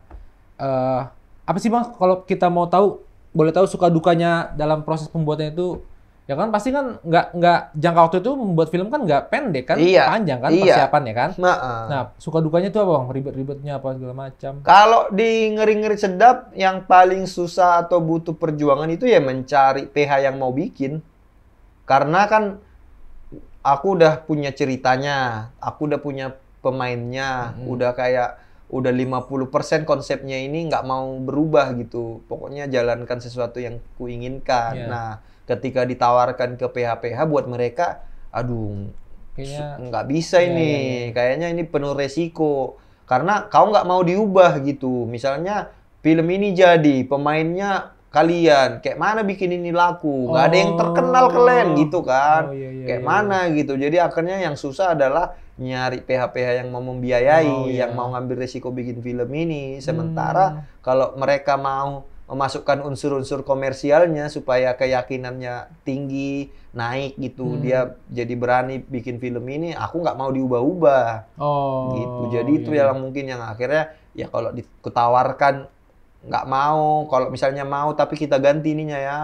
apa sih Bang, kalau kita mau tahu, boleh tahu suka dukanya dalam proses pembuatan itu? Ya kan pasti kan nggak jangka waktu itu membuat film kan nggak pendek kan, panjang kan persiapannya kan. Nah, suka dukanya itu apa Bang? Ribet-ribetnya apa segala macam. Kalau di Ngeri-Ngeri Sedap yang paling susah atau butuh perjuangan itu ya mencari PH yang mau bikin. Karena kan aku udah punya ceritanya, aku udah punya pemainnya, udah 50% konsepnya ini nggak mau berubah gitu. Pokoknya jalankan sesuatu yang kuinginkan. Nah, ketika ditawarkan ke PH-PH buat mereka, aduh, kayaknya nggak bisa ini. Kayaknya ini penuh resiko. Karena kau nggak mau diubah gitu. Misalnya film ini jadi, pemainnya kalian, kayak mana bikin ini laku? Nggak ada yang terkenal kalian gitu kan. Kayak mana gitu. Jadi akhirnya yang susah adalah nyari PH-PH yang mau membiayai, yang mau ngambil resiko bikin film ini. Sementara kalau mereka mau memasukkan unsur-unsur komersialnya supaya keyakinannya tinggi, naik gitu, dia jadi berani bikin film ini, aku nggak mau diubah-ubah. Gitu. Jadi itu yang mungkin yang akhirnya ya kalau ditawarkan nggak mau, kalau misalnya mau tapi kita ganti ininya ya,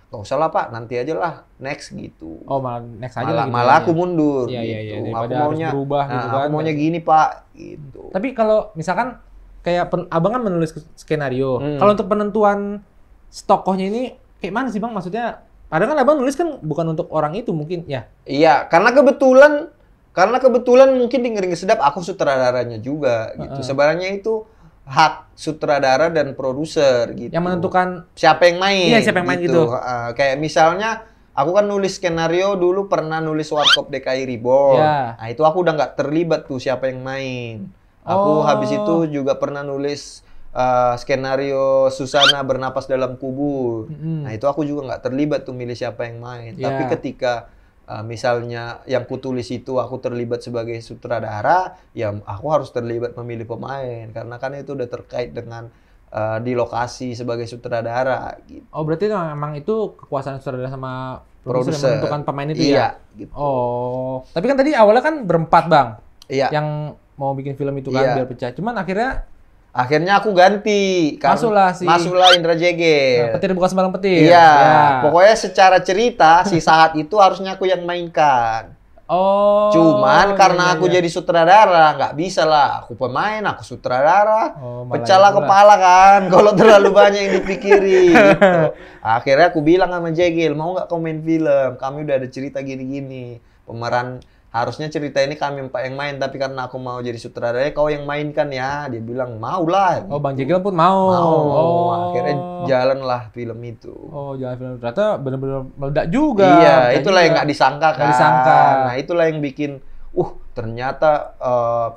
nggak usah lah Pak, nanti aja lah, next gitu. Malah next aja malah aku mundur. Gitu. Aku maunya berubah gitu kan. Aku maunya gini Pak, gitu. Tapi kalau misalkan kayak abang kan menulis skenario. Kalau untuk penentuan tokohnya ini kayak mana sih Bang? Maksudnya, padahal kan abang nulis kan bukan untuk orang itu mungkin ya? Iya, karena kebetulan mungkin di Ngeri-Ngeri Sedap aku sutradaranya juga gitu. Sebenarnya itu hak sutradara dan produser gitu. Yang menentukan siapa yang main. Iya, siapa yang main gitu. Kayak misalnya aku kan nulis skenario dulu, pernah nulis Warkop DKI Reborn. Nah, itu aku udah nggak terlibat tuh siapa yang main. Aku habis itu juga pernah nulis skenario Susana Bernapas Dalam Kubur. Nah, itu aku juga nggak terlibat tuh milih siapa yang main. Tapi ketika misalnya yang kutulis itu aku terlibat sebagai sutradara, ya aku harus terlibat memilih pemain karena kan itu udah terkait dengan di lokasi sebagai sutradara gitu. Oh, berarti memang itu kekuasaan sutradara sama produser yang Produser. menentukan pemain itu Iya, ya? gitu. Oh, tapi kan tadi awalnya kan berempat, Bang. Iya. Yang mau bikin film itu kan Iya. biar pecah. Cuman akhirnya Akhirnya aku ganti. Masuklah Indra Jegel. petir bukan sembarang petir. Iya, Ya. pokoknya secara cerita si Sahat itu harusnya aku yang mainkan. Oh. Cuman karena iya, aku iya. jadi sutradara, nggak bisa lah. Aku pemain, aku sutradara. Oh, malah Pecahlah itulah. kepala kan, kalau terlalu banyak yang dipikiri. Gitu. Akhirnya aku bilang sama Jegel, mau nggak kau main film? Kami udah ada cerita gini-gini. Pemeran harusnya cerita ini kami empat yang main, tapi karena aku mau jadi sutradara, kau yang mainkan ya. Dia bilang mau lah. Oh, Bang Jegel pun mau. Mau. Oh. Akhirnya jalanlah film itu. Oh, jalan film ternyata benar-benar meledak juga. Iya, Pecah itulah yang juga. nggak disangka kan. Nggak disangka. Nah, itulah yang bikin, ternyata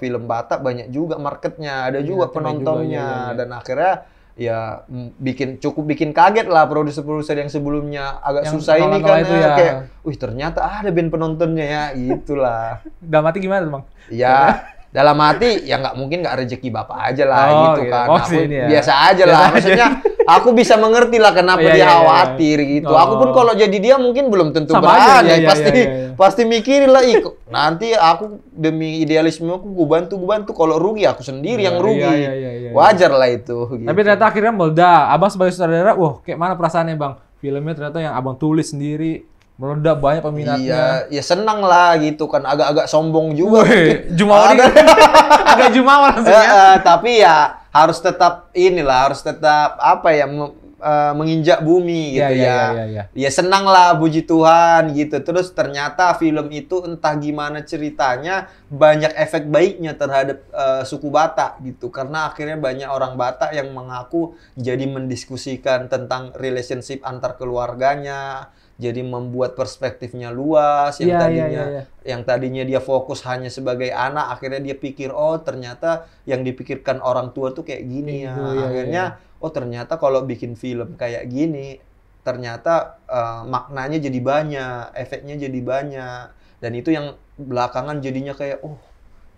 film Batak banyak juga marketnya, ada juga Iya, banyak penontonnya, juga, iya. dan akhirnya ya bikin kaget lah produser-produser yang sebelumnya agak Yang susah ini kawan-kawan kan itu ya. kayak, ternyata ada band penontonnya ya, gitulah. Dalam hati gimana tuh, Bang? Ya, dalam hati ya nggak mungkin nggak rezeki bapak aja lah Oh, gitu gitu. kan. Oh, Aku sih, ini ya. biasa aja Biasa lah. aja. Maksudnya aku bisa mengerti lah kenapa Iya, dia iya, iya. khawatir gitu. Oh. Aku pun kalau jadi dia mungkin belum tentu Sama aja, berani. iya, iya, pasti iya, iya. pasti mikirin lah, nanti aku demi idealisme aku gue bantu kalau rugi aku sendiri yang Iya, rugi. iya. Wajar lah itu. Gitu. Tapi ternyata akhirnya meledak. Abang sebagai sutradara, kayak mana perasaannya, Bang? Filmnya ternyata yang Abang tulis sendiri meledak, banyak peminatnya. Iya, ya senang lah gitu kan, agak-agak sombong juga. Wih, Jumawa Ada. agak Jumawa langsung ya. Tapi ya harus tetap apa ya menginjak bumi gitu ya. Iya. Ya senang lah, puji Tuhan gitu. Terus ternyata film itu entah gimana ceritanya banyak efek baiknya terhadap suku Batak gitu. Karena akhirnya banyak orang Batak yang mengaku jadi mendiskusikan tentang relationship antar keluarganya. Jadi membuat perspektifnya luas, Iya. yang tadinya dia fokus hanya sebagai anak, akhirnya dia pikir, ternyata yang dipikirkan orang tua tuh kayak gini ya. Iya, Akhirnya, ternyata kalau bikin film kayak gini, ternyata maknanya jadi banyak, efeknya jadi banyak. Dan itu yang belakangan jadinya kayak,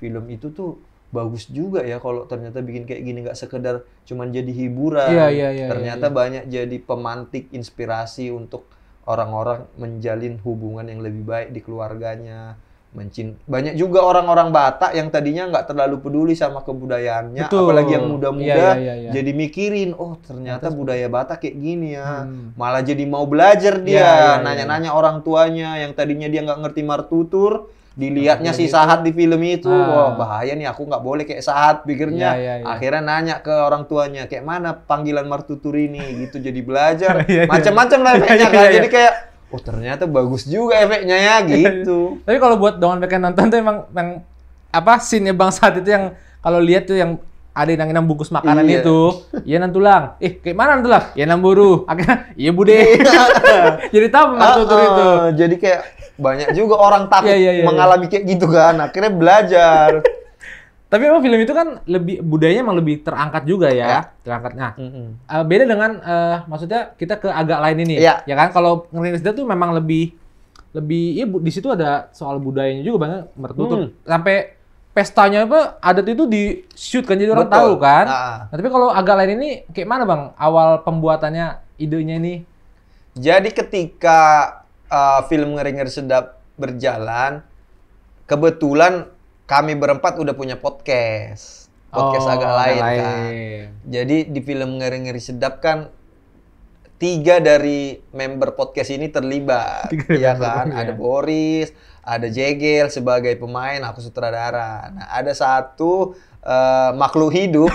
film itu tuh bagus juga ya kalau ternyata bikin kayak gini, nggak sekedar cuman jadi hiburan. Iya. Ternyata banyak jadi pemantik inspirasi untuk orang-orang menjalin hubungan yang lebih baik di keluarganya. Banyak juga orang-orang Batak yang tadinya nggak terlalu peduli sama kebudayaannya, Betul. apalagi yang muda-muda, Iya. jadi mikirin, ternyata budaya Batak kayak gini ya. Malah jadi mau belajar dia, Iya. nanya-nanya orang tuanya yang tadinya dia nggak ngerti martutur, dilihatnya si Gitu. Sahat di film itu, Ah. wah bahaya nih, aku nggak boleh kayak Sahat pikirnya. Iya. Akhirnya nanya ke orang tuanya, kayak mana panggilan martutur ini, gitu. Jadi belajar, Iya. macam-macam lah efeknya kan. Iya. Jadi kayak, ternyata bagus juga efeknya ya, gitu. Tapi kalau buat Dongan Beken nonton tuh emang yang scene-nya Bang Saat itu yang kalau lihat tuh yang ada yang bungkus makanan Iya. itu, iya nantulang. Kayak mana nantulang? Ya namburu. Akhirnya, iya bude. Jadi tahu martutur itu. Jadi kayak banyak juga orang takut Iya. mengalami kayak gitu kan. Akhirnya belajar. Tapi emang film itu kan budayanya emang lebih terangkat juga ya. Ya. Terangkat. Nah, beda dengan maksudnya kita ke agak lain ini. Iya. Ya kan kalau ngerinis dia tuh memang lebih di situ ada soal budayanya juga banyak mertutur. Sampai pestanya adat itu di shoot kan jadi orang Betul. tahu kan. Nah. Nah, tapi kalau agak lain ini kayak mana Bang awal pembuatannya, idenya ini? Jadi ketika film Ngeri-Ngeri Sedap berjalan, kebetulan kami berempat udah punya podcast agak lain kan. Jadi di film Ngeri-Ngeri Sedap kan 3 dari member podcast ini terlibat, ya kan? Ada Boris, ada Jegel sebagai pemain, aku sutradara. Nah, ada satu makhluk hidup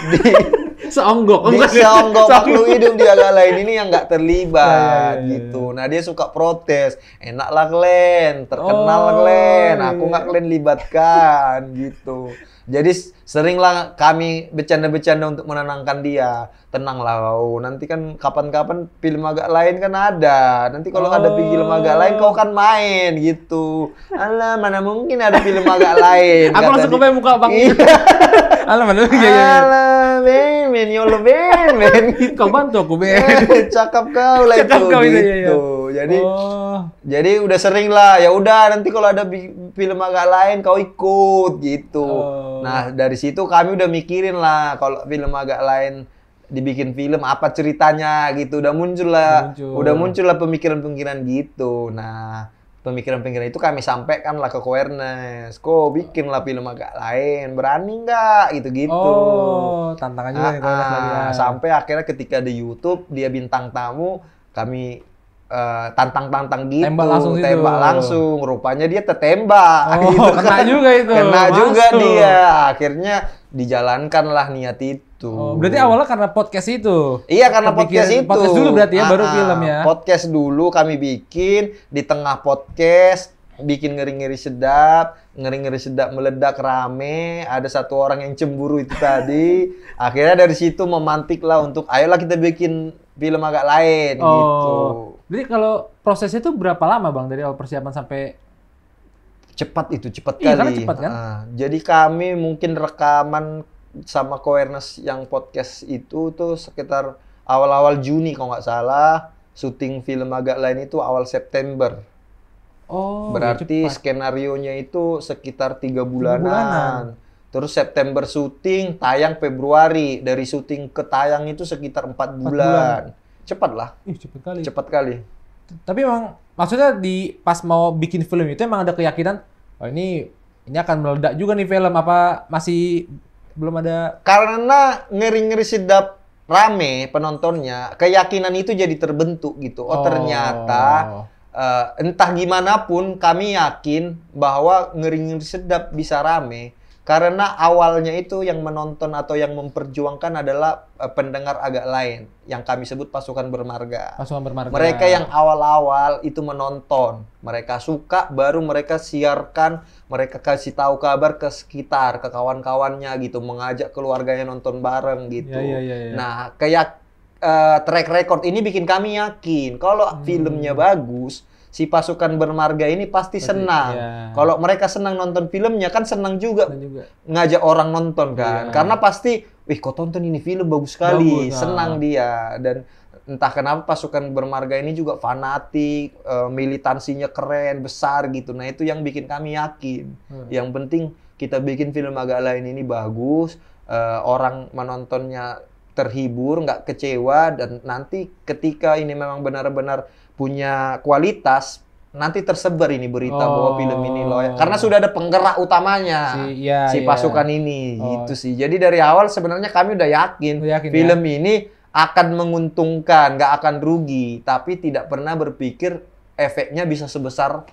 Seonggok. di seonggok makhluk hidup di agak lain ini yang nggak terlibat gitu. Nah, dia suka protes, enak lah Glenn, terkenal lah Glenn, aku nggak Glenn libatkan gitu. Jadi seringlah kami bercanda-bercanda untuk menenangkan dia. Tenanglah, nanti kan kapan-kapan film agak lain kan ada. Nanti kalau ada film agak lain kau kan main gitu. Alah, mana mungkin ada film agak lain. Aku langsung kebayang muka Bang. Alah mana Alah, men, yolo men gitu. Kau bantu aku, Ben. Cakap kau lah Cakap itu kau itu, gitu. iya. Jadi udah sering lah, ya udah nanti kalau ada film agak lain kau ikut gitu. Nah, dari situ kami udah mikirin lah kalau film agak lain dibikin film apa ceritanya gitu. Udah muncul lah pemikiran-pemikiran gitu. Nah, pemikiran-pemikiran itu kami sampaikan lah ke Awareness. Kok bikin lah film agak lain, berani nggak gitu-gitu. Tantangan juga nih Awareness lagi ya. Sampai akhirnya ketika di YouTube dia bintang tamu, kami tantang gitu, tembak langsung. Rupanya dia tertembak. Gitu. Kena juga itu. Kena juga dia. Akhirnya dijalankanlah niat itu. Berarti awalnya karena podcast itu? Iya, karena podcast itu. Podcast dulu berarti ya, baru film ya? Podcast dulu kami bikin, di tengah podcast, bikin ngeri-ngeri sedap meledak rame, ada satu orang yang cemburu itu tadi. Akhirnya dari situ memantik lah untuk, ayolah kita bikin film agak lain gitu. Jadi kalau prosesnya itu berapa lama Bang dari awal persiapan sampai cepat kali. Karena cepat kan? Jadi kami mungkin rekaman sama Awareness yang podcast itu tuh sekitar awal-awal Juni kalau nggak salah. Syuting film agak lain itu awal September. Berarti skenarionya itu sekitar 3 bulanan. Terus September syuting, tayang Februari. Dari syuting ke tayang itu sekitar 4 bulan. Cepat lah. Cepat kali. Tapi emang maksudnya pas mau bikin film itu emang ada keyakinan, ini akan meledak juga nih film, apa masih belum ada? Karena ngeri-ngeri sedap rame penontonnya, keyakinan itu jadi terbentuk gitu. Ternyata entah gimana pun kami yakin bahwa ngeri-ngeri sedap bisa rame. Karena awalnya itu yang menonton atau yang memperjuangkan adalah pendengar agak lain. Yang kami sebut pasukan bermarga. Mereka yang awal-awal itu menonton. Mereka suka, baru mereka siarkan, mereka kasih tahu kabar ke sekitar, ke kawan-kawannya gitu. Mengajak keluarganya nonton bareng gitu. Nah, kayak track record ini bikin kami yakin. Kalau filmnya bagus, si pasukan bermarga ini pasti senang. Kalau mereka senang nonton filmnya, kan senang juga ngajak orang nonton kan. Karena pasti, kau tonton ini film bagus sekali, senang dia. Dan entah kenapa pasukan bermarga ini juga fanatik, militansinya keren, besar gitu. Nah itu yang bikin kami yakin. Yang penting kita bikin film agak lain ini bagus, orang menontonnya terhibur, nggak kecewa, dan nanti ketika ini memang benar-benar punya kualitas, nanti tersebar ini berita bahwa film ini loyal. Karena sudah ada penggerak utamanya, si pasukan ini, gitu sih. Jadi dari awal sebenarnya kami udah yakin film ini akan menguntungkan, nggak akan rugi. Tapi tidak pernah berpikir efeknya bisa sebesar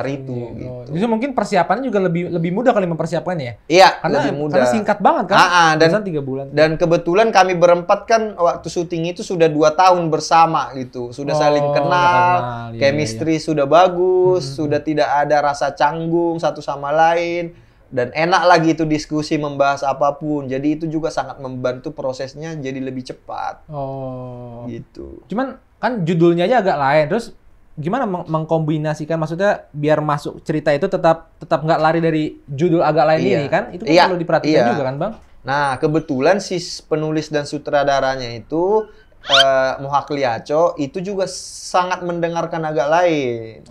itu. Gitu. Jadi mungkin persiapannya juga lebih mudah kali mempersiapkannya ya? Iya, lebih mudah. Karena singkat banget kan? Dan 3 bulan. Dan kebetulan kami berempat kan waktu syuting itu sudah 2 tahun bersama gitu. Sudah saling kenal, chemistry sudah bagus, sudah tidak ada rasa canggung satu sama lain. Dan enak lagi itu diskusi membahas apapun. Jadi itu juga sangat membantu prosesnya jadi lebih cepat. Gitu. Cuman kan judulnya aja agak lain. Terus gimana mengkombinasikan, maksudnya biar masuk cerita itu tetap nggak lari dari judul agak lain ini kan? Itu kan perlu diperhatikan juga kan Bang? Nah kebetulan si penulis dan sutradaranya itu Moha Kliaco itu juga sangat mendengarkan agak lain.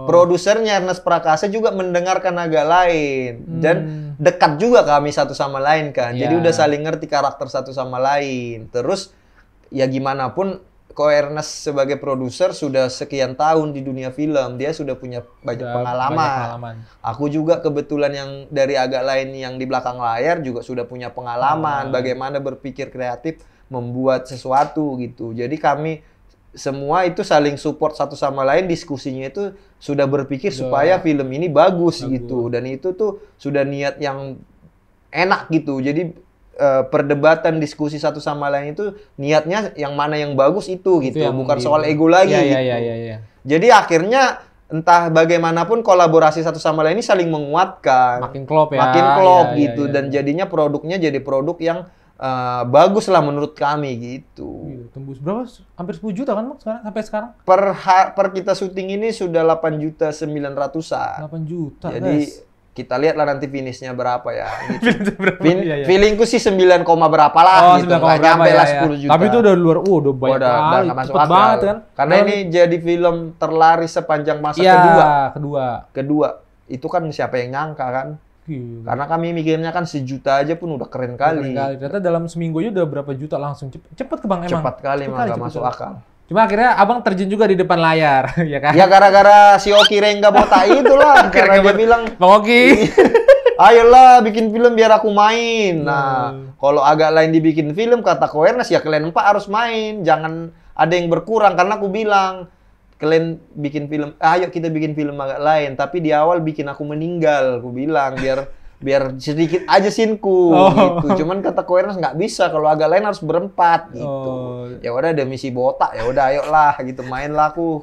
Produsernya Ernest Prakasa juga mendengarkan agak lain. Dan dekat juga kami satu sama lain kan. Jadi udah saling ngerti karakter satu sama lain. Terus ya gimana pun Ko Ernest sebagai produser sudah sekian tahun di dunia film, dia sudah punya banyak pengalaman. Aku juga kebetulan yang dari agak lain yang di belakang layar juga sudah punya pengalaman bagaimana berpikir kreatif membuat sesuatu gitu. Jadi kami semua itu saling support satu sama lain, diskusinya itu sudah berpikir supaya film ini bagus gitu. Dan itu tuh sudah niat yang enak gitu. Jadi perdebatan diskusi satu sama lain itu niatnya yang mana yang bagus itu gitu, bukan soal ego lagi gitu. Jadi akhirnya entah bagaimanapun kolaborasi satu sama lain ini saling menguatkan, makin klop gitu. Dan jadinya produknya jadi produk yang bagus lah menurut kami gitu. Tembus berapa? Hampir 10 juta kan Bang sampai sekarang? Per kita syuting ini sudah 8.900.000-an. 8 juta jadi guys. kita lihat lah nanti finishnya berapa ya. Gitu. Iya, iya. Feelingku sih 9, berapa lah gitu. 9, Nggak berapa nyampe ya, lah ya. 10 juta. Tapi itu udah luar, udah banyak udah kali, nggak masuk cepet akal. banget kan. Karena ini jadi film terlaris sepanjang masa kedua. Itu kan siapa yang nyangka kan? Gila. Karena kami mikirnya kan 1 juta aja pun udah keren kali. Ternyata dalam seminggu aja udah berapa juta langsung cepet ke Bang emang. Cepat kali emang nggak masuk akal. Cuma akhirnya abang terjun juga di depan layar, ya kan? Ya gara-gara si Oki Rengga botak itulah. Karena dia bilang, Bang Oki, ayolah bikin film biar aku main. Nah, kalau agak lain dibikin film, kata Koernas ya kalian 4 harus main. Jangan ada yang berkurang. Karena aku bilang, kalian bikin film, ayo kita bikin film agak lain. Tapi di awal bikin aku meninggal. Aku bilang, biar sedikit aja sinku gitu. Cuman kata Koernas nggak bisa, kalau agak lain harus berempat gitu. Ya udah ada misi botak, ya udah ayolah gitu, mainlah aku.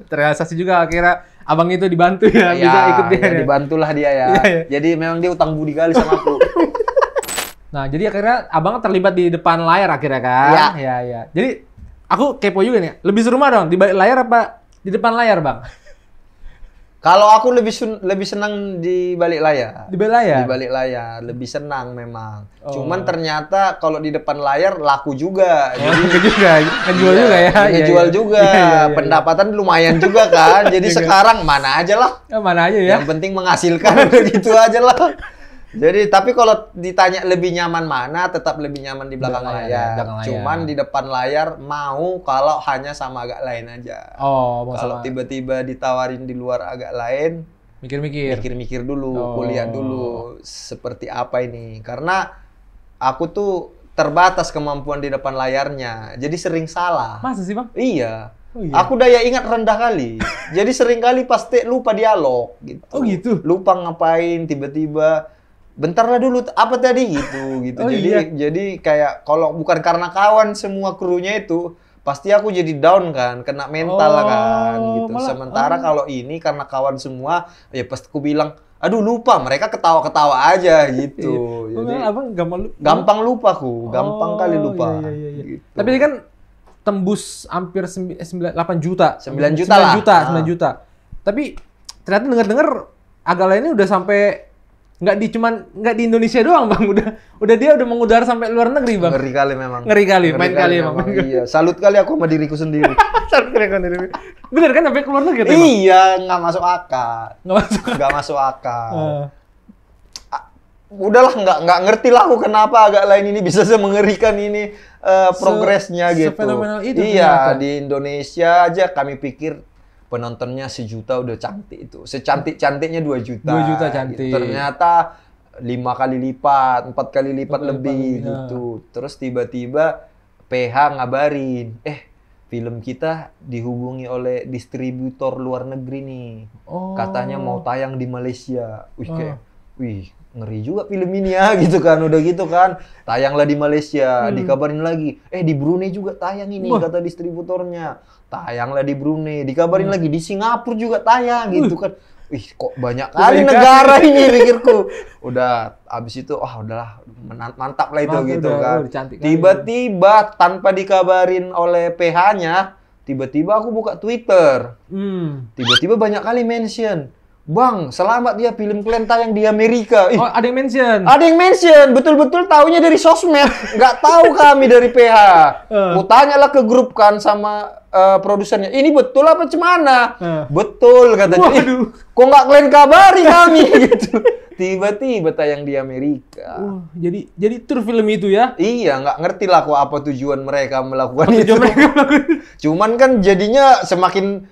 Terrealisasi juga akhirnya abang itu dibantu ya, bisa ikut dia. Ya, dibantulah dia ya. Jadi memang dia utang budi kali sama aku. Nah, jadi akhirnya abang terlibat di depan layar akhirnya kan? Iya. Jadi aku kepo juga nih, lebih seru mah dong di balik layar apa di depan layar, Bang? Kalau aku lebih senang di balik layar. Di balik layar? Di balik layar, lebih senang memang. Cuman ternyata kalau di depan layar laku juga. Jadi ngejual juga ya. Ngejual juga. Pendapatan lumayan juga kan. Jadi sekarang mana aja lah. Mana aja ya. Yang penting menghasilkan gitu aja lah. Jadi tapi kalau ditanya lebih nyaman mana, tetap lebih nyaman di belakang layar. Cuman di depan layar mau kalau hanya sama agak lain aja. Kalau tiba-tiba ditawarin di luar agak lain, mikir-mikir dulu, kuliah dulu seperti apa ini. Karena aku tuh terbatas kemampuan di depan layarnya, jadi sering salah. Masa sih, Bang? Iya. Aku daya ingat rendah kali. Jadi sering kali pasti lupa dialog gitu. Oh gitu. Lupa ngapain tiba-tiba. Bentarlah dulu, apa tadi gitu. Jadi kayak kalau bukan karena kawan semua krunya itu, pasti aku jadi down kan, kena mental kan gitu. Sementara kalau ini karena kawan semua, ya pasti aku bilang, aduh lupa, mereka ketawa-ketawa aja gitu. Jadi abang gampang lupa aku, gampang kali lupa. Gitu. Tapi ini kan tembus hampir 8 juta. 9 juta lah. 9 juta. Tapi ternyata dengar-dengar agak lainnya udah sampai nggak di Indonesia doang, Bang. Udah dia udah mengudara sampai luar negeri, Bang. Ngeri kali memang. Ngeri kali, main kali emang. Iya, salut kali aku sama diriku sendiri. Salut kali aku sendiri. Bener kan sampai ke luar negeri? Iya, nggak masuk akal. Nggak masuk akal. Udahlah, nggak ngerti lah aku kenapa agak lain ini bisa semengerikan ini progresnya gitu. Sefenomenal itu. Iya, di Indonesia aja kami pikir penontonnya 1 juta udah cantik itu. Secantik-cantiknya 2 juta. 2 juta cantik. Ternyata 5 kali lipat, 4 kali lipat lebih gitu. Terus tiba-tiba PH ngabarin, film kita dihubungi oleh distributor luar negeri nih. Katanya mau tayang di Malaysia. Wih, ngeri juga film ini ya gitu kan. Udah gitu kan, tayanglah di Malaysia. Dikabarin lagi, di Brunei juga tayang ini kata distributornya. Tayanglah di Brunei, dikabarin lagi di Singapura juga tayang gitu kan. Wih, kok banyak kali negara ini pikirku. Udah abis itu, udahlah mantap lah itu gitu kan. Tiba-tiba tanpa dikabarin oleh PH-nya, tiba-tiba aku buka Twitter. Tiba-tiba banyak kali mention. Bang, selamat dia film kalian tayang di Amerika. Ada yang mention? Ada yang mention, betul-betul taunya dari sosmed. Nggak tahu kami dari PH. Kutanyalah ke grup kan sama produsernya. Ini betul apa cemana? Betul katanya. Kok nggak kalian kabari kami gitu. Tiba-tiba tayang di Amerika. Jadi tur film itu ya? Iya, nggak ngerti lah kok apa tujuan mereka melakukan itu. Cuman kan jadinya semakin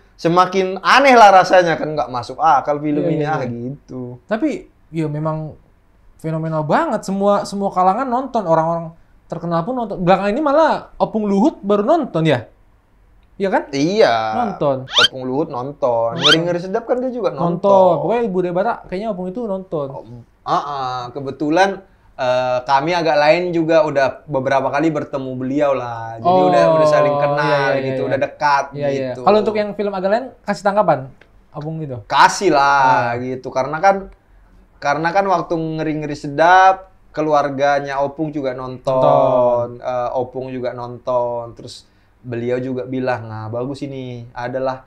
aneh lah rasanya kan, nggak masuk akal film ini gitu. Tapi ya memang fenomenal banget, semua kalangan nonton, orang-orang terkenal pun nonton. Belakangan ini malah Opung Luhut baru nonton ya? Iya kan? Iya. Nonton. Opung Luhut nonton. Ngeri-ngeri sedap kan dia juga nonton. Pokoknya Ibu Debata kayaknya Opung itu nonton. Kebetulan kami agak lain juga udah beberapa kali bertemu beliau lah. Jadi udah saling kenal gitu, udah dekat gitu. Kalau untuk yang film agak lain kasih tanggapan Opung itu? Kasih lah gitu. Karena kan waktu ngeri-ngeri sedap keluarganya Opung juga nonton. Opung juga nonton. Terus beliau juga bilang, bagus ini adalah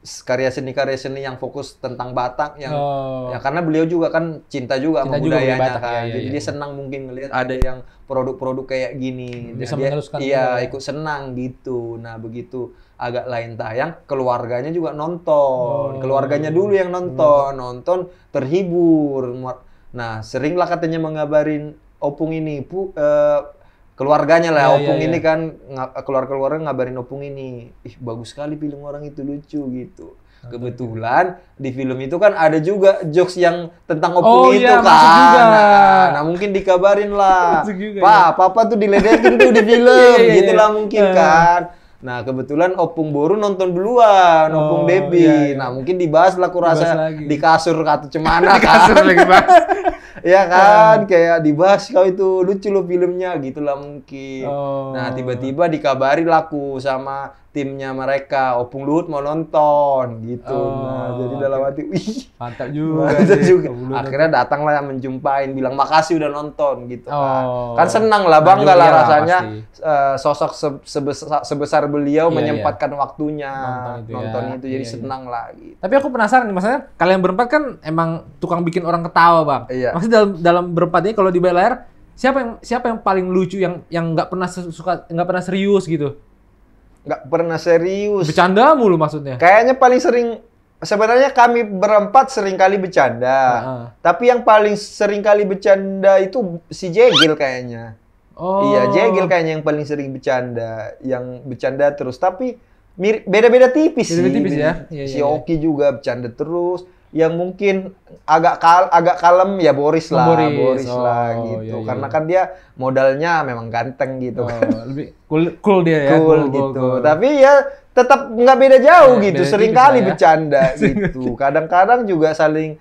karya seni yang fokus tentang Batak yang Oh. ya karena beliau juga kan cinta juga Cinta sama juga budayanya Batak, kan. iya, Jadi iya, dia iya. senang mungkin ngelihat ada yang produk-produk kayak gini. Bisa Dia meneruskan iya, juga ya. ikut senang gitu. Nah, begitu agak lain tayang, keluarganya juga nonton. Oh. Keluarganya dulu yang nonton terhibur. Nah, seringlah katanya mengabarin Opung ini, keluarganya lah, Iya, Opung iya, ini iya. kan keluarga ngabarin Opung ini, ih bagus sekali film orang itu, lucu gitu. Kebetulan di film itu kan ada juga jokes yang tentang Opung itu iya, kan. masuk juga. Nah, mungkin dikabarin lah, Masuk juga, Pak, Papa tuh diledekin tuh di film, Iya, iya, gitulah iya. mungkin kan. Nah, kebetulan Opung Boru nonton duluan, Opung Oh, Debi. iya, iya. Nah, mungkin dibahas lah aku Dibahas rasa lagi. di kasur kata cemana Di kasur kan. lagi, Bang. Ya kan, kayak dibahas kau itu lucu lo filmnya gitulah mungkin. Oh. Nah, tiba-tiba dikabari laku sama timnya mereka, Opung Luhut mau nonton gitu. Nah, jadi dalam hati, wih, Mantap juga. mantap sih. juga. Belum Akhirnya datanglah yang menjumpain, bilang makasih udah nonton gitu kan. Oh. Kan senang lah, Nah, bangga juga lah iyalah, rasanya pasti. sosok sebesar beliau Iya, menyempatkan waktunya Nonton itu ya. jadi Iya, iya. senang lah gitu. Tapi aku penasaran nih, maksudnya kalian berempat kan emang tukang bikin orang ketawa, Bang. Iya. Maksudnya dalam berempat ini kalau di balik layar siapa yang paling lucu yang nggak pernah nggak pernah serius gitu? Nggak pernah serius. Bercanda mulu maksudnya. Kayaknya paling sering, sebenarnya kami berempat sering kali bercanda. Heeh. Tapi yang paling sering kali bercanda itu si Jegil kayaknya. Oh. Iya, Jegil kayaknya yang paling sering bercanda. Yang bercanda terus. Tapi beda-beda tipis sih. Beda-beda tipis ya? Iya, Si iya, iya. Oki juga bercanda terus. Yang mungkin agak kalem ya Boris lah. Boris. Boris lah Oh, gitu. iya, iya, Karena iya. kan dia modalnya memang ganteng gitu. Oh, lebih cool dia ya. Cool gitu. cool. Tapi ya tetap nggak beda jauh Ya, gitu. beda Sering tipis kali lah ya. bercanda gitu. Kadang-kadang juga saling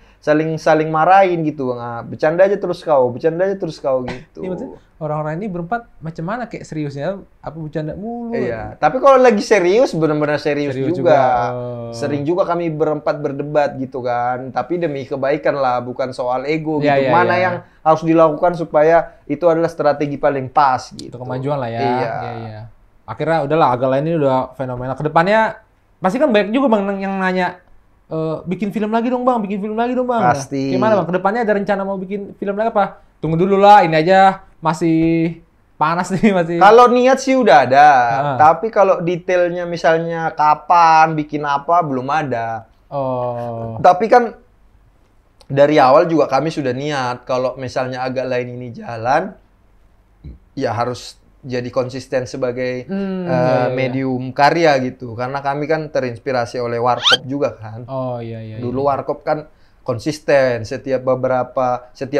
marahin gitu. Nah, bercanda aja terus kau gitu. Ini maksudnya orang-orang ini berempat macam mana kayak seriusnya? Apa bercanda mulu? Iya, tapi kalau lagi serius benar-benar serius Serius juga. juga. Oh. Sering juga kami berempat berdebat gitu kan. Tapi demi kebaikan lah, bukan soal ego Iya, gitu. iya, Mana iya. yang harus dilakukan supaya itu adalah strategi paling pas gitu. Untuk kemajuan lah ya. Iya. Iya. Akhirnya udahlah agak lain ini udah fenomenal. Kedepannya pasti kan banyak juga bang yang nanya bikin film lagi dong bang, bikin film lagi dong bang. Pasti. Gimana bang? Kedepannya ada rencana mau bikin film lagi apa? Tunggu dulu lah, ini aja masih panas nih masih. Kalau niat sih udah ada, Ah. tapi kalau detailnya misalnya kapan bikin apa belum ada. Oh. Tapi kan dari awal juga kami sudah niat kalau misalnya agak lain ini jalan, ya harus jadi konsisten sebagai Iya, iya. medium karya gitu. Karena kami kan terinspirasi oleh Warkop juga kan. Oh iya iya. Dulu Warkop kan konsisten, setiap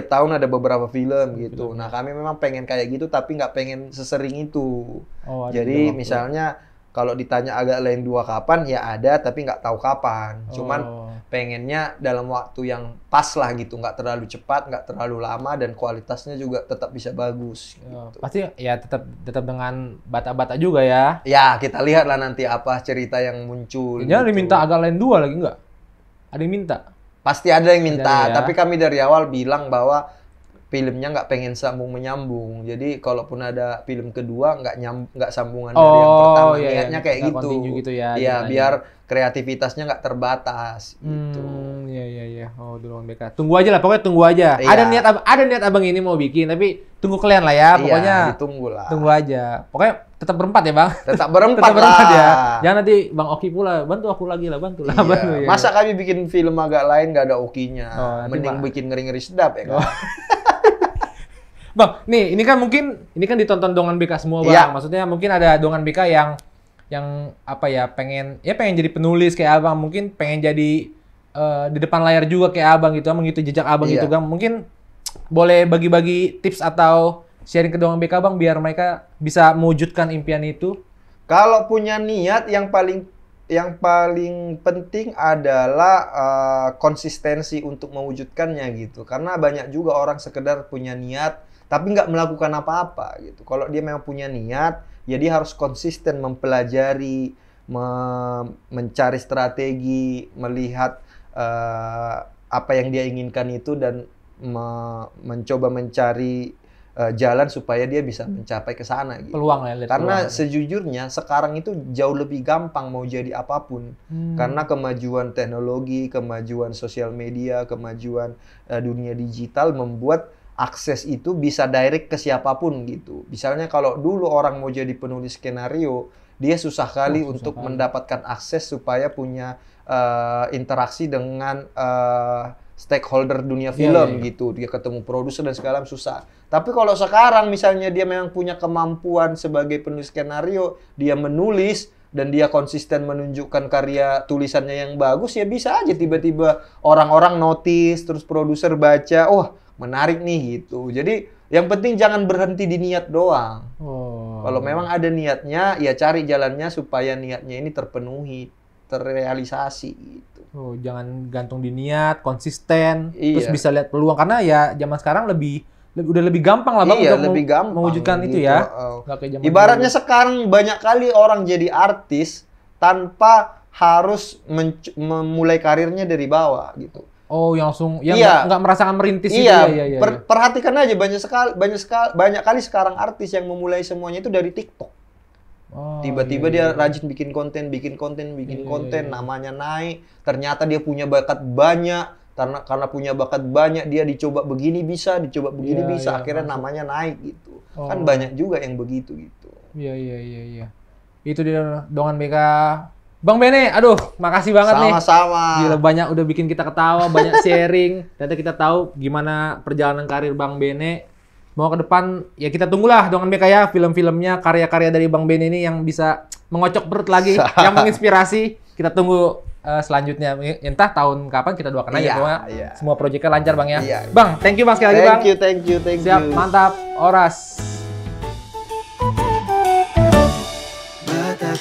tahun ada beberapa film gitu. Nah kami memang pengen kayak gitu tapi nggak pengen sesering itu. Oh, ada Jadi waktu. misalnya kalau ditanya agak lain 2 kapan ya ada tapi nggak tahu kapan. Cuman Oh. pengennya dalam waktu yang pas lah gitu, nggak terlalu cepat, nggak terlalu lama dan kualitasnya juga tetap bisa bagus. Oh, Gitu. pasti ya tetap dengan bata-bata juga ya. Ya kita lihat lah nanti apa cerita yang muncul. Jangan gitu. diminta agak lain 2 lagi nggak? Ada yang minta? Pasti ada yang minta, Ada ya. tapi kami dari awal bilang bahwa filmnya nggak pengen sambung menyambung. Jadi kalaupun ada film kedua nggak sambungan dari yang pertama. iya, Niatnya iya. kayak Nggak gitu. continue gitu ya, Iya, jalannya. biar kreativitasnya nggak terbatas gitu. Iya. Oh, dulu BK. Tunggu aja lah, pokoknya tunggu aja. Iya. Ada niat abang ini mau bikin, tapi tunggu kalian lah ya, pokoknya. Iya, ditunggu lah. Tunggu aja. Pokoknya tetap berempat ya bang. Tetap berempat Tetap berempat lah. ya. Jangan nanti bang Oki pula bantu aku lagi lah, bantu lah. Iya. Bantu, ya. Masa kami bikin film agak lain nggak ada okinya? Oh, nanti Mending Pak. bikin ngeri-ngeri sedap ya kan? Bang, nih ini kan ditonton Dongan BK semua bang. Iya. Maksudnya mungkin ada Dongan BK yang apa ya pengen jadi penulis kayak abang, mungkin pengen jadi di depan layar juga kayak abang gitu, mengikuti jejak abang Iya. gitu kan. Mungkin boleh bagi-bagi tips atau sharing ke Dongan BK bang biar mereka bisa mewujudkan impian itu. Kalau punya niat yang paling penting adalah konsistensi untuk mewujudkannya gitu. Karena banyak juga orang sekedar punya niat tapi nggak melakukan apa-apa gitu. Kalau dia memang punya niat, ya dia harus konsisten mempelajari, mencari strategi, melihat apa yang dia inginkan itu dan mencoba mencari jalan supaya dia bisa mencapai ke sana gitu. Peluang ya, lihat Karena peluang. sejujurnya sekarang itu jauh lebih gampang mau jadi apapun. Karena kemajuan teknologi, kemajuan sosial media, kemajuan dunia digital membuat akses itu bisa direct ke siapapun gitu. Misalnya kalau dulu orang mau jadi penulis skenario, dia susah kali untuk mendapatkan akses supaya punya interaksi dengan stakeholder dunia film gitu. Dia ketemu produser dan segala susah. Tapi kalau sekarang misalnya dia memang punya kemampuan sebagai penulis skenario, dia menulis dan dia konsisten menunjukkan karya tulisannya yang bagus, ya bisa aja tiba-tiba orang-orang notice, terus produser baca, wah menarik nih gitu. Jadi yang penting jangan berhenti di niat doang. Kalau memang ada niatnya, ya cari jalannya supaya niatnya ini terpenuhi, terrealisasi gitu. Jangan gantung di niat, konsisten, terus Iya. bisa lihat peluang. Karena ya zaman sekarang udah lebih gampang lah Bang Iya, untuk lebih gampang mewujudkan itu gitu. ya. Nggak kayak zaman Ibaratnya dulu. sekarang banyak kali orang jadi artis tanpa harus memulai karirnya dari bawah gitu. Yang langsung ya Iya. nggak merasakan merintis itu Iya, ya. perhatikan aja banyak kali sekarang artis yang memulai semuanya itu dari TikTok. Tiba-tiba dia rajin bikin konten, namanya naik. Ternyata dia punya bakat banyak. Karena punya bakat banyak, dia dicoba begini bisa, akhirnya namanya naik gitu. Kan banyak juga yang begitu gitu. Iya. Itu dia Dongan BK. Bang Bene, aduh, makasih banget nih. Sama-sama. Gila, banyak udah bikin kita ketawa, banyak sharing. Ternyata kita tahu gimana perjalanan karir Bang Bene. Mau ke depan, ya kita tunggulah Dongan BK ya, film-filmnya, karya-karya dari Bang Bene ini yang bisa mengocok perut lagi, yang menginspirasi. Kita tunggu selanjutnya. Entah tahun kapan, kita doakan aja. Semua proyeknya lancar Bang ya. Iya. Bang, thank you Bang sekali lagi Bang. Thank you. Siap, mantap. Oras. Batak